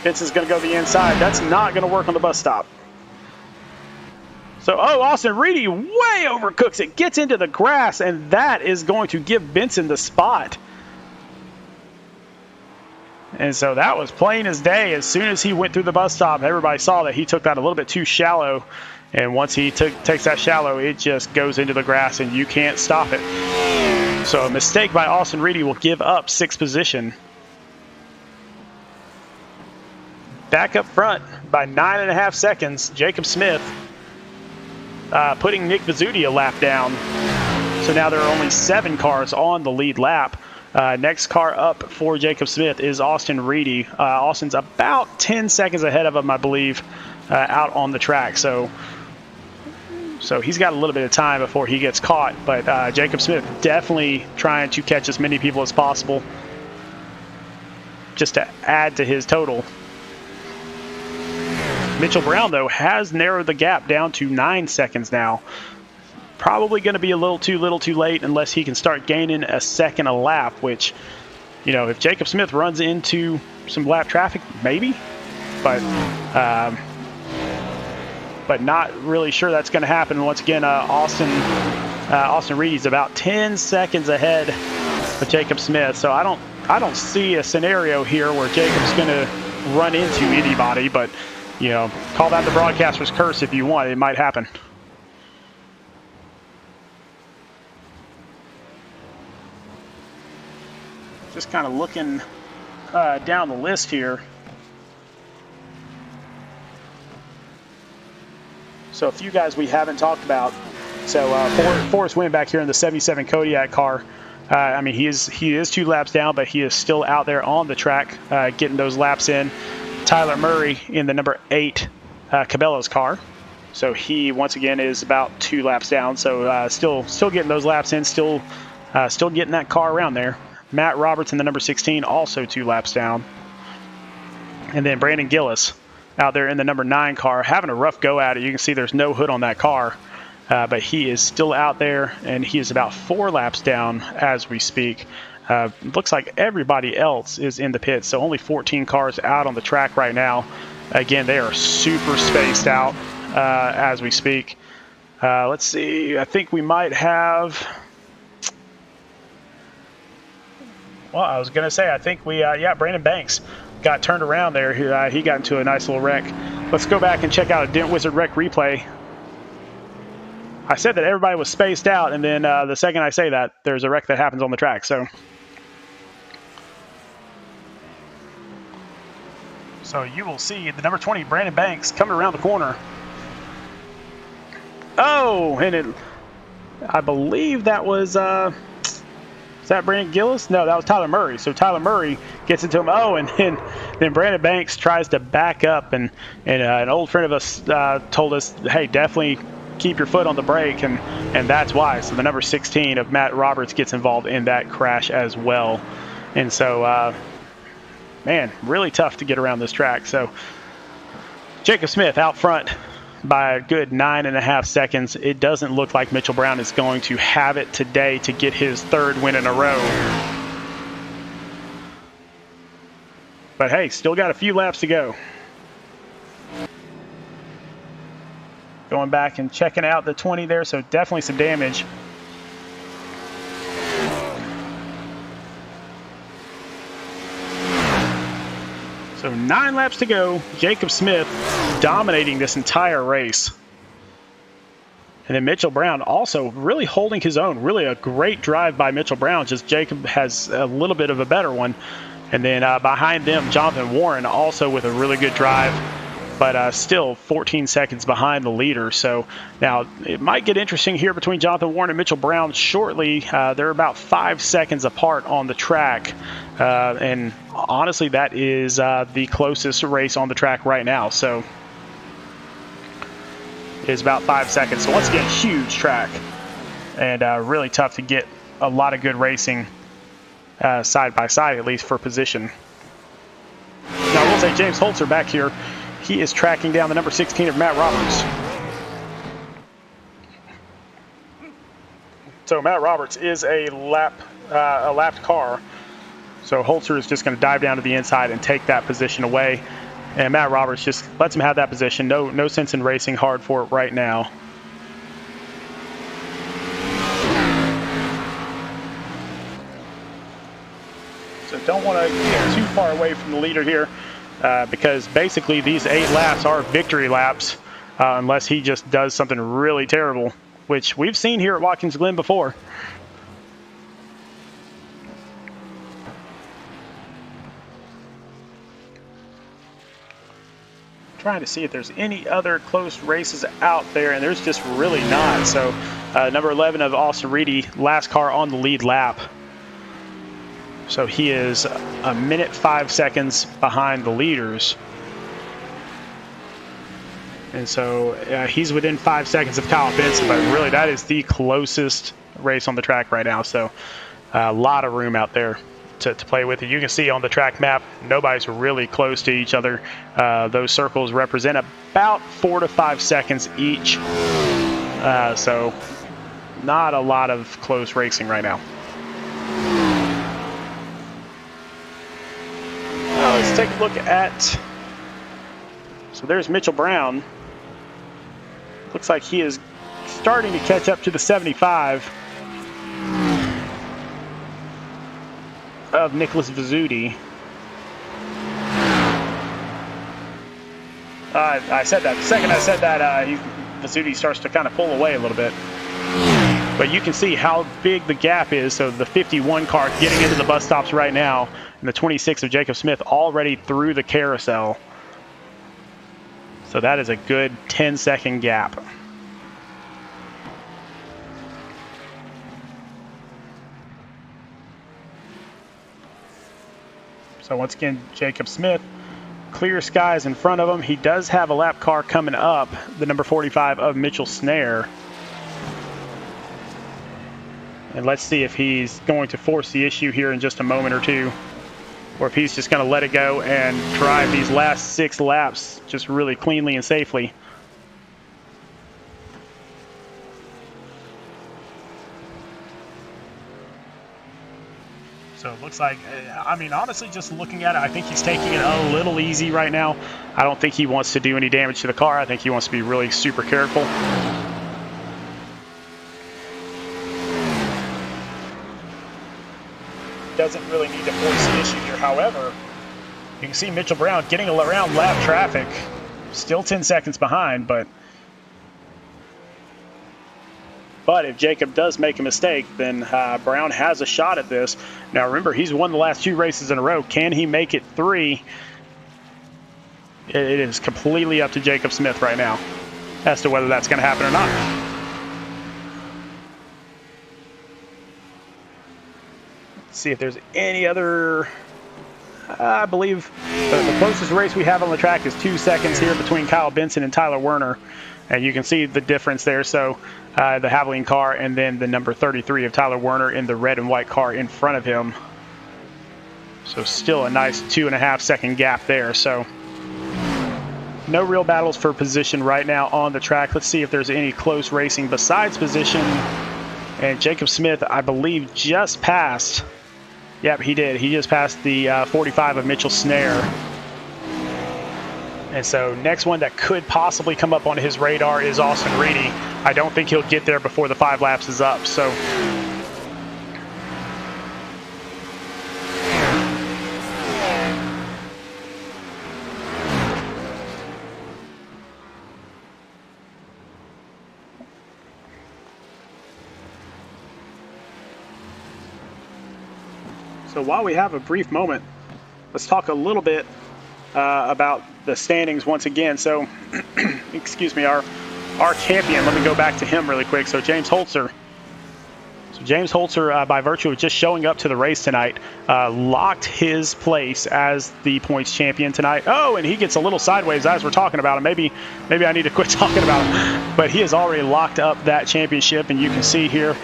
Benson's going to go the inside. That's not going to work on the bus stop. So, Austin Reedy way overcooks it, gets into the grass, and that is going to give Benson the spot. And so that was plain as day. As soon as he went through the bus stop, everybody saw that he took that a little bit too shallow. And once he takes that shallow, it just goes into the grass, and you can't stop it. So a mistake by Austin Reedy will give up 6th position. Back up front by 9.5 seconds, Jacob Smith putting Nick Vizzuti a lap down. So now there are only 7 cars on the lead lap. Next car up for Jacob Smith is Austin Reedy. Austin's about 10 seconds ahead of him, I believe, out on the track. So he's got a little bit of time before he gets caught. But Jacob Smith definitely trying to catch as many people as possible just to add to his total. Mitchell Brown, though, has narrowed the gap down to 9 seconds now. Probably going to be a little too late unless he can start gaining a second a lap, which, you know, if Jacob Smith runs into some lap traffic, maybe. But not really sure that's going to happen. Once again, Austin Reedy's about 10 seconds ahead of Jacob Smith. So I don't see a scenario here where Jacob's going to run into anybody, but, you know, call that the broadcaster's curse if you want. It might happen. Just kind of looking down the list here. So a few guys we haven't talked about. So Forrest Wynn back here in the 77 Kodiak car. I mean, he is 2 laps down, but he is still out there on the track getting those laps in. Tyler Murray in the number 8 Cabela's car. So he, once again, is about 2 laps down. So still getting those laps in, still getting that car around there. Matt Roberts in the number 16, also 2 laps down. And then Brandon Gillis out there in the number 9 car, having a rough go at it. You can see there's no hood on that car, but he is still out there, and he is about 4 laps down as we speak. Looks like everybody else is in the pits, so only 14 cars out on the track right now. Again, they are super spaced out as we speak. Let's see. I think we might have... Well, I was going to say, I think we, Brandon Banks got turned around there. He got into a nice little wreck. Let's go back and check out a Dent Wizard wreck replay. I said that everybody was spaced out, and then the second I say that, there's a wreck that happens on the track. So you will see the number 20, Brandon Banks, coming around the corner. Oh, and I believe that was... Is that Brandon Gillis? No, that was Tyler Murray. So Tyler Murray gets into him. Oh, and then Brandon Banks tries to back up, and an old friend of us told us, hey, definitely keep your foot on the brake, and that's why. So the number 16 of Matt Roberts gets involved in that crash as well. And so, man, really tough to get around this track. So Jacob Smith out front by a good 9.5 seconds. It doesn't look like Mitchell Brown is going to have it today to get his 3rd win in a row. But hey, still got a few laps to go. Going back and checking out the 20 there, so definitely some damage. So So 9 laps to go. Jacob Smith dominating this entire race. And then Mitchell Brown also really holding his own. Really a great drive by Mitchell Brown. Just Jacob has a little bit of a better one. And then behind them, Jonathan Warren also with a really good drive. But still 14 seconds behind the leader. So now it might get interesting here between Jonathan Warren and Mitchell Brown shortly. They're about 5 seconds apart on the track. And honestly, that is the closest race on the track right now. So it's about 5 seconds. So once again, huge track. And really tough to get a lot of good racing side by side, at least for position. Now I will say James Holtzer back here. He is tracking down the number 16 of Matt Roberts. So Matt Roberts is a lapped car. So Holtzer is just going to dive down to the inside and take that position away. And Matt Roberts just lets him have that position. No sense in racing hard for it right now. So don't want to get too far away from the leader here. Because basically these 8 laps are victory laps unless he just does something really terrible, which we've seen here at Watkins Glen before. Trying to see if there's any other close races out there, and there's just really not. So number 11 of Austin Reedy, last car on the lead lap. So he is a minute 5 seconds behind the leaders. And so he's within 5 seconds of Kyle Benson, but really that is the closest race on the track right now. So a lot of room out there to play with. You can see on the track map, nobody's really close to each other. Those circles represent about 4 to 5 seconds each. So not a lot of close racing right now. Let's take a look at, so there's Mitchell Brown. Looks like he is starting to catch up to the 75 of Nicholas Vizzuti. I said that. The second I said that, Vizzuti starts to kind of pull away a little bit. But you can see how big the gap is. So the 51 car getting into the bus stops right now, and the 26 of Jacob Smith already through the carousel. So that is a good 10-second gap. So once again, Jacob Smith, clear skies in front of him. He does have a lap car coming up, the number 45 of Mitchell Snare. And let's see if he's going to force the issue here in just a moment or two, or if he's just going to let it go and drive these last 6 laps just really cleanly and safely. So it looks like, I mean, honestly, just looking at it, I think he's taking it a little easy right now. I don't think he wants to do any damage to the car. I think he wants to be really super careful. Doesn't really need to force the issue here. However, you can see Mitchell Brown getting around lap traffic, still 10 seconds behind, but if Jacob does make a mistake, then Brown has a shot at this. Now remember, he's won the last 2 races in a row. Can he make it 3? It is completely up to Jacob Smith right now as to whether that's going to happen or not. See if there's any other. I believe the closest race we have on the track is 2 seconds here between Kyle Benson and Tyler Werner, and you can see the difference there. So the Havoline car and then the number 33 of Tyler Werner in the red and white car in front of him. So still a nice 2.5 second gap there. So no real battles for position right now on the track. Let's see if there's any close racing besides position. And Jacob Smith, I believe, just passed. Yep, he did. He just passed the 45 of Mitchell Snare. And so next one that could possibly come up on his radar is Austin Reedy. I don't think he'll get there before the 5 laps is up. So So while we have a brief moment, let's talk a little bit about the standings once again. So, excuse me, our champion, let me go back to him really quick. So James Holtzer. So James Holtzer, by virtue of just showing up to the race tonight, locked his place as the points champion tonight. Oh, and he gets a little sideways as we're talking about him. Maybe I need to quit talking about him. But he has already locked up that championship, and you can see here,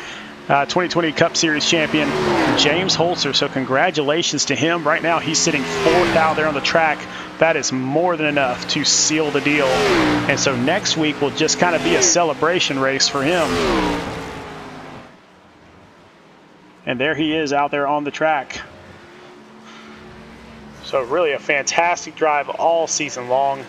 2020 Cup Series champion James Holtzer. So congratulations to him. Right now he's sitting 4th out there on the track. That is more than enough to seal the deal. And so next week will just kind of be a celebration race for him. And there he is out there on the track. So really a fantastic drive all season long.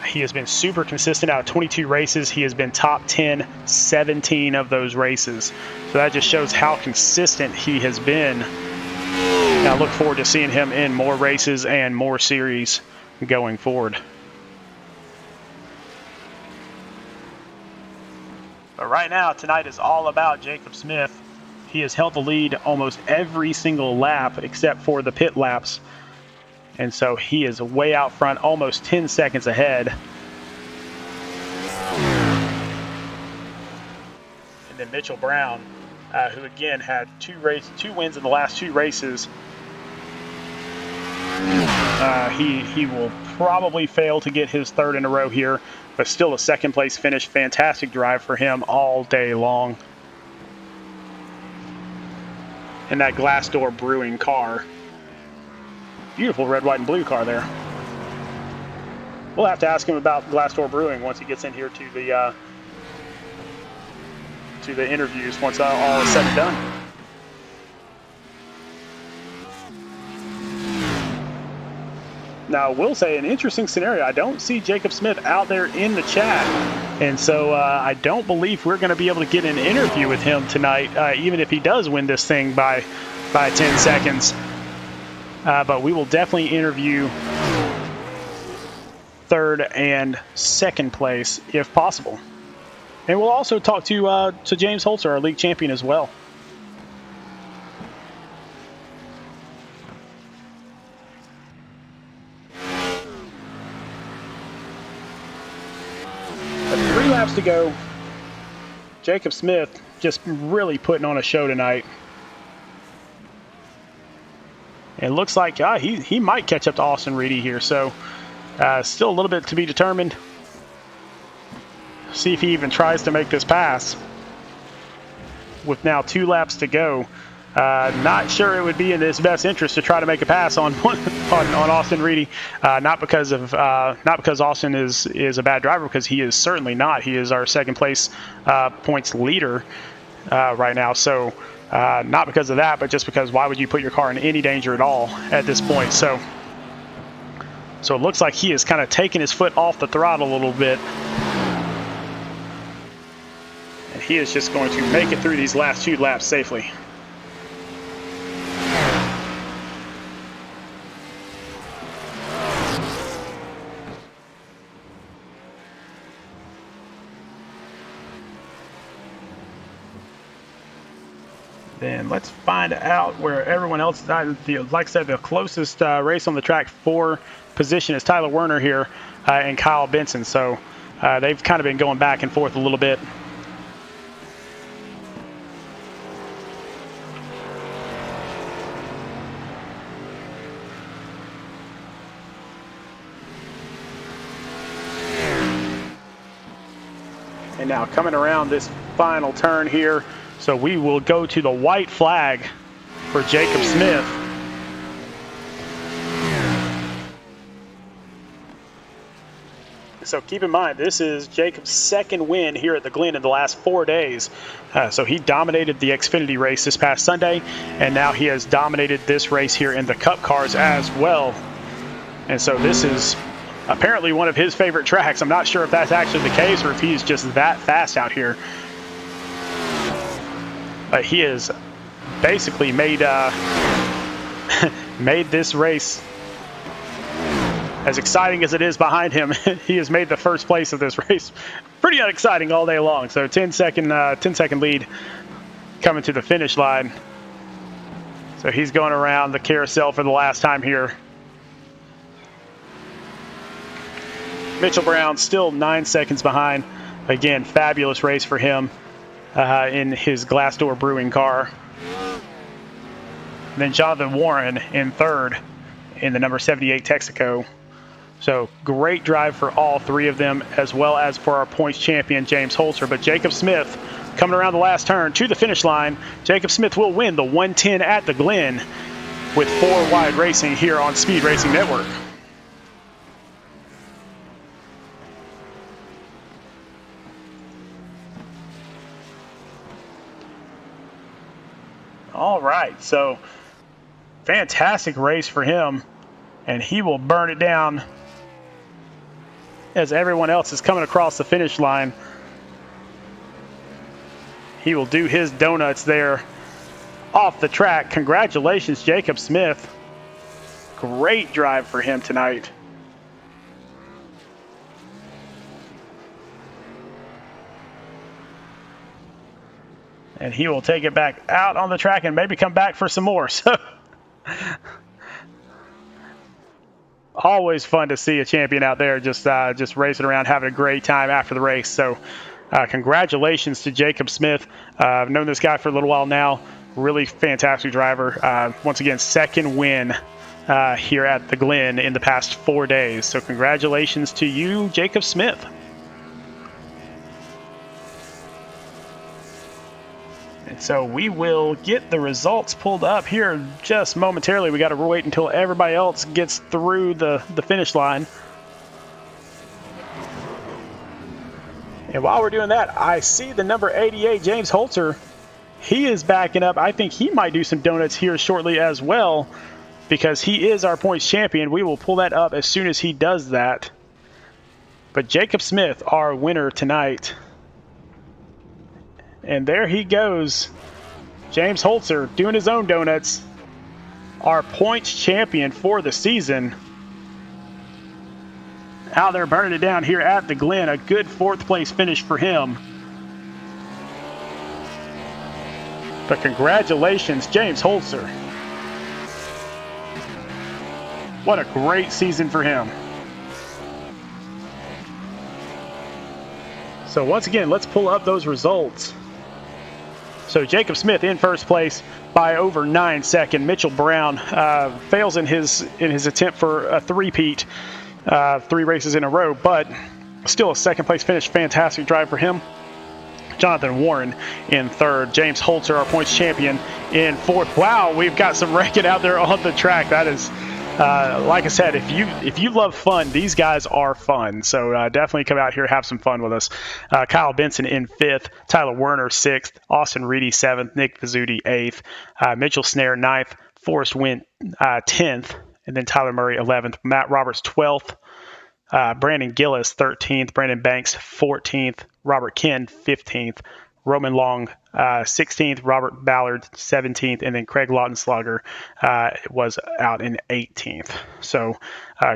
He has been super consistent. Out of 22 races, he has been top 10 17 of those races. So that just shows how consistent he has been. And I look forward to seeing him in more races and more series going forward. But right now, tonight is all about Jacob Smith. He has held the lead almost every single lap except for the pit laps. And so he is way out front, almost 10 seconds ahead. And then Mitchell Brown, who again had two wins in the last 2 races. He will probably fail to get his 3rd in a row here, but still a 2nd place finish. Fantastic drive for him all day long. And that Glassdoor Brewing car. Beautiful red, white, and blue car there. We'll have to ask him about Glassdoor Brewing once he gets in here to the interviews once all is said and done. Now, I will say an interesting scenario. I don't see Jacob Smith out there in the chat. And so I don't believe we're going to be able to get an interview with him tonight, even if he does win this thing by 10 seconds. But we will definitely interview 3rd and 2nd place if possible. And we'll also talk to James Holtzer, our league champion, as well. To go. Jacob Smith just really putting on a show tonight. It looks like he might catch up to Austin Reedy here, so still a little bit to be determined. See if he even tries to make this pass with now 2 laps to go. Not sure it would be in his best interest to try to make a pass on Austin Reedy. Not because Austin is a bad driver, because he is certainly not. He is our 2nd place points leader right now. So not because of that, but just because why would you put your car in any danger at all at this point? So it looks like he is kind of taking his foot off the throttle a little bit. And he is just going to make it through these last 2 laps safely. Then let's find out where everyone else, like I said, the closest race on the track for position is Tyler Werner here and Kyle Benson. So they've kind of been going back and forth a little bit. And now coming around this final turn here. So we will go to the white flag for Jacob Smith. So keep in mind, this is Jacob's 2nd win here at the Glen in the last 4 days. So he dominated the Xfinity race this past Sunday, and now he has dominated this race here in the Cup cars as well. And so this is apparently one of his favorite tracks. I'm not sure if that's actually the case or if he's just that fast out here. But he has basically made made this race as exciting as it is behind him. He has made the first place of this race pretty unexciting all day long. So 10 second lead coming to the finish line. So he's going around the carousel for the last time here. Mitchell Brown still 9 seconds behind. Again, fabulous race for him in his Glassdoor Brewing car. And then Jonathan Warren in third in the number 78 Texaco. So great drive for all three of them, as well as for our points champion, James Holtzer. But Jacob Smith coming around the last turn to the finish line. Jacob Smith will win the 110 at the Glen with 4 Wide Racing here on Speed Racing Network. All right, so fantastic race for him, and he will burn it down as everyone else is coming across the finish line. He will do his donuts there off the track. Congratulations, Jacob Smith. Great drive for him tonight. And he will take it back out on the track and maybe come back for some more. So always fun to see a champion out there just racing around, having a great time after the race. So congratulations to Jacob Smith. I've known this guy for a little while now. Really fantastic driver. Once again, second win here at the Glen in the past 4 days. So congratulations to you, Jacob Smith. And so we will get the results pulled up here just momentarily. We got to wait until everybody else gets through the finish line. And while we're doing that, I see the number 88, James Holtzer. He is backing up. I think he might do some donuts here shortly as well, because he is our points champion. We will pull that up as soon as he does that. But Jacob Smith, our winner tonight. And there he goes. James Holtzer doing his own donuts. Our points champion for the season. Out there burning it down here at the Glen. A good 4th place finish for him. But congratulations, James Holtzer. What a great season for him. So once again, let's pull up those results. So Jacob Smith in first place by over 9 seconds. Mitchell Brown fails in his attempt for a three-peat, 3 races in a row, but still a 2nd place finish. Fantastic drive for him. Jonathan Warren in third. James Holtzer, our points champion, in fourth. Wow, we've got some wrecking out there on the track. That is, like I said, if you love fun, these guys are fun. So definitely come out here, have some fun with us. Kyle Benson in 5th, Tyler Werner 6th, Austin Reedy 7th, Nick Pizzuti 8th, Mitchell Snare 9th, Forrest Went 10th, and then Tyler Murray 11th, Matt Roberts 12th, Brandon Gillis 13th, Brandon Banks 14th, Robert Ken 15th, Roman Long 16th, Robert Ballard 17th, and then Craig Lautenschlager was out in 18th. So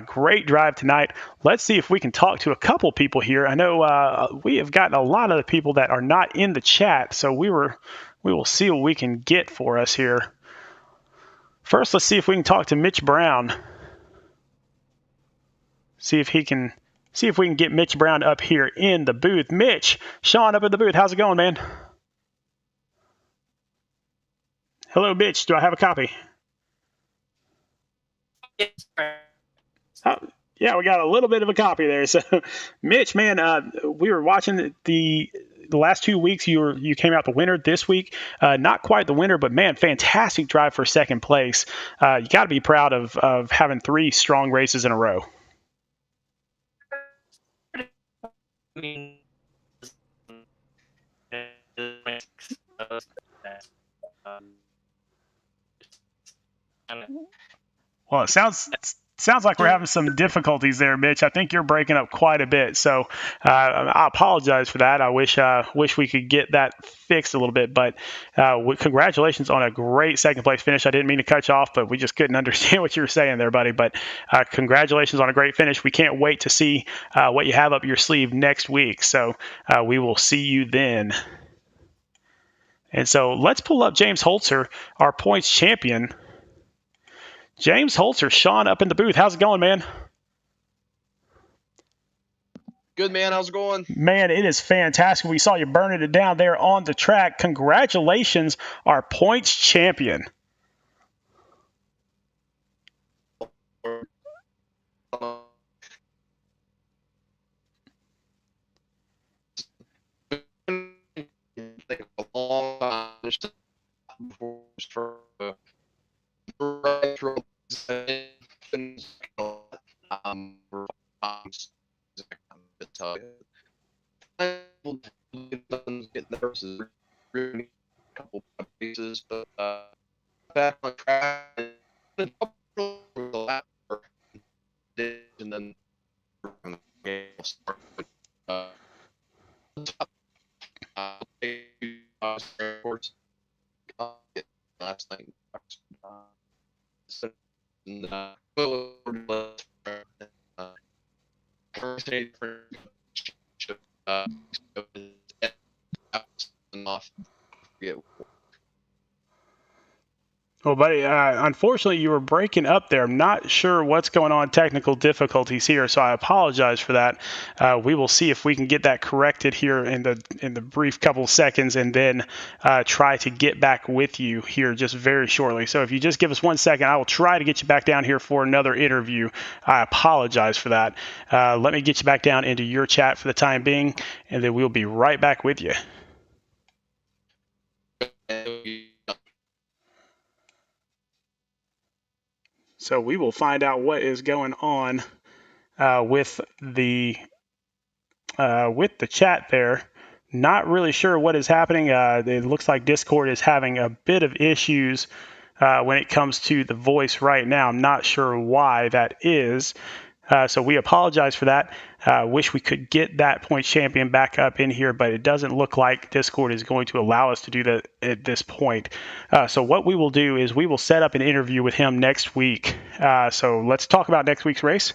great drive tonight. Let's see if we can talk to a couple people here. I know we have gotten a lot of the people that are not in the chat, so we will see what we can get for us here. First, let's see if we can talk to Mitch Brown. See if we can get Mitch Brown up here in the booth. Mitch, Sean up in the booth. How's it going, man? Hello, Mitch. Do I have a copy? Oh, yeah, we got a little bit of a copy there. So, Mitch, man, we were watching the last 2 weeks. You came out the winner this week. Not quite the winner, but man, fantastic drive for 2nd place. You got to be proud of having 3 strong races in a row. Well, it sounds like we're having some difficulties there, Mitch. I think you're breaking up quite a bit, so I apologize for that. I wish we could get that fixed a little bit, but congratulations on a great 2nd place finish. I didn't mean to cut you off, but we just couldn't understand what you were saying there, buddy. But congratulations on a great finish. We can't wait to see what you have up your sleeve next week, so we will see you then. And so let's pull up James Holtzer, our points champion. James Holtzer, Sean up in the booth. How's it going, man? Good, man. How's it going? Man, it is fantastic. We saw you burning it down there on the track. Congratulations, our points champion. Get nervous, really a couple of pieces, but back on track and then last night. Well, buddy, unfortunately, you were breaking up there. I'm not sure what's going on, technical difficulties here, so I apologize for that. We will see if we can get that corrected here in the brief couple of seconds, and then try to get back with you here just very shortly. So if you just give us 1 second, I will try to get you back down here for another interview. I apologize for that. Let me get you back down into your chat for the time being, and then we'll be right back with you. So we will find out what is going on with the chat there. Not really sure what is happening. It looks like Discord is having a bit of issues when it comes to the voice right now. I'm not sure why that is. So we apologize for that. Wish we could get that points champion back up in here, but it doesn't look like Discord is going to allow us to do that at this point. So what we will do is we will set up an interview with him next week. So let's talk about next week's race.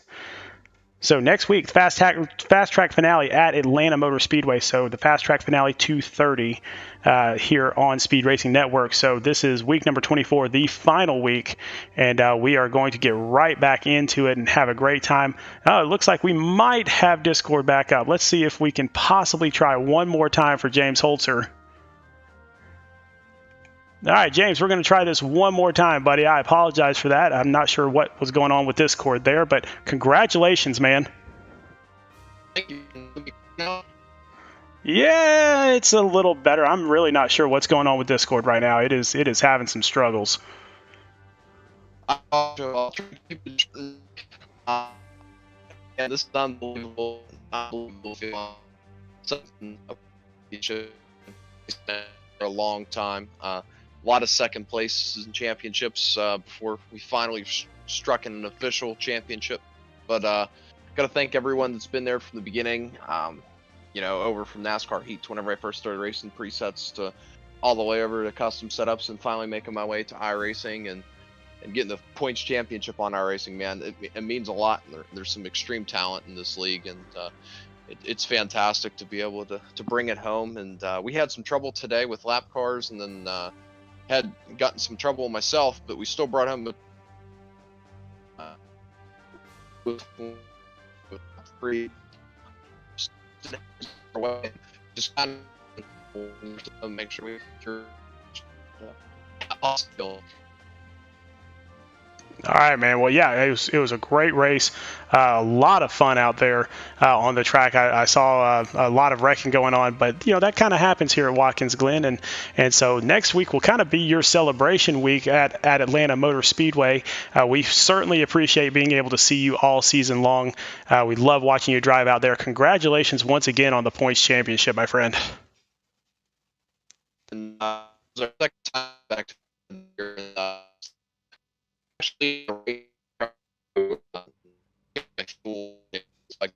So next week, fast track finale at Atlanta Motor Speedway. So the fast track finale 2:30 here on Speed Racing Network. So this is week number 24, the final week, and we are going to get right back into it and have a great time. It looks like we might have Discord back up. Let's see if we can possibly try one more time for James Holtzer. All right, James, we're going to try this one more time, buddy. I apologize for that. I'm not sure what was going on with Discord there, but congratulations, man. Thank you. Yeah, it's a little better. I'm really not sure what's going on with Discord right now. It is having some struggles. Yeah, this is unbelievable. Something you should spend for a long time. A lot of second places and championships before we finally struck an official championship. But got to thank everyone that's been there from the beginning. You know, over from NASCAR heats whenever I first started racing presets to all the way over to custom setups, and finally making my way to iRacing and getting the points championship on iRacing. Man, it means a lot. There's some extreme talent in this league, and it's fantastic to be able to bring it home. And we had some trouble today with lap cars, and then had gotten some trouble myself, but we still brought home with free. Just kind of make sure we hospital. All right, man. Well, yeah, it was a great race. A lot of fun out there on the track. I saw a lot of wrecking going on, but you know that kind of happens here at Watkins Glen, and so next week will kind of be your celebration week at Atlanta Motor Speedway. We certainly appreciate being able to see you all season long. We love watching you drive out there. Congratulations once again on the points championship, my friend. And second time back to actually like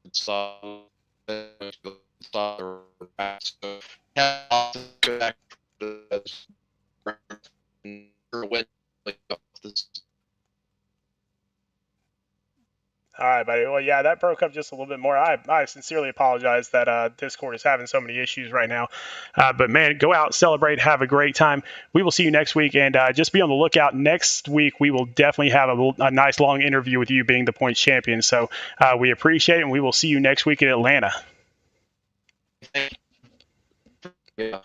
all right, buddy. Well, yeah, that broke up just a little bit more. I sincerely apologize that Discord is having so many issues right now. But man, go out, celebrate, have a great time. We will see you next week, and just be on the lookout. Next week, we will definitely have a nice long interview with you being the points champion. So we appreciate it, and we will see you next week in Atlanta. Yeah.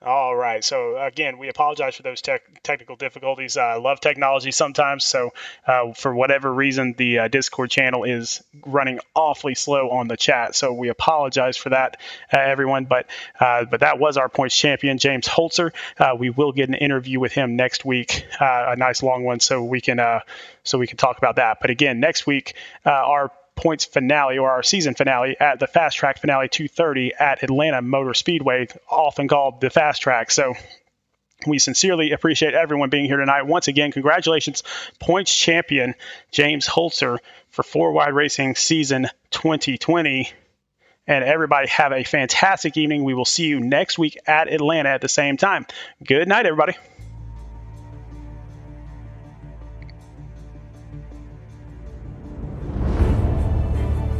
All right. So again, we apologize for those technical difficulties. I love technology sometimes. So for whatever reason, the Discord channel is running awfully slow on the chat. So we apologize for that, everyone. But that was our points champion, James Holtzer. We will get an interview with him next week, a nice long one, so we can talk about that. But again, next week, our points finale, or our season finale, at the Fast Track Finale 230 at Atlanta Motor Speedway, often called the Fast Track. So we sincerely appreciate everyone being here tonight. Once again, congratulations, points champion James Holtzer for 4Wide Racing season 2020. And everybody have a fantastic evening. We will see you next week at Atlanta at the same time. Good night, everybody.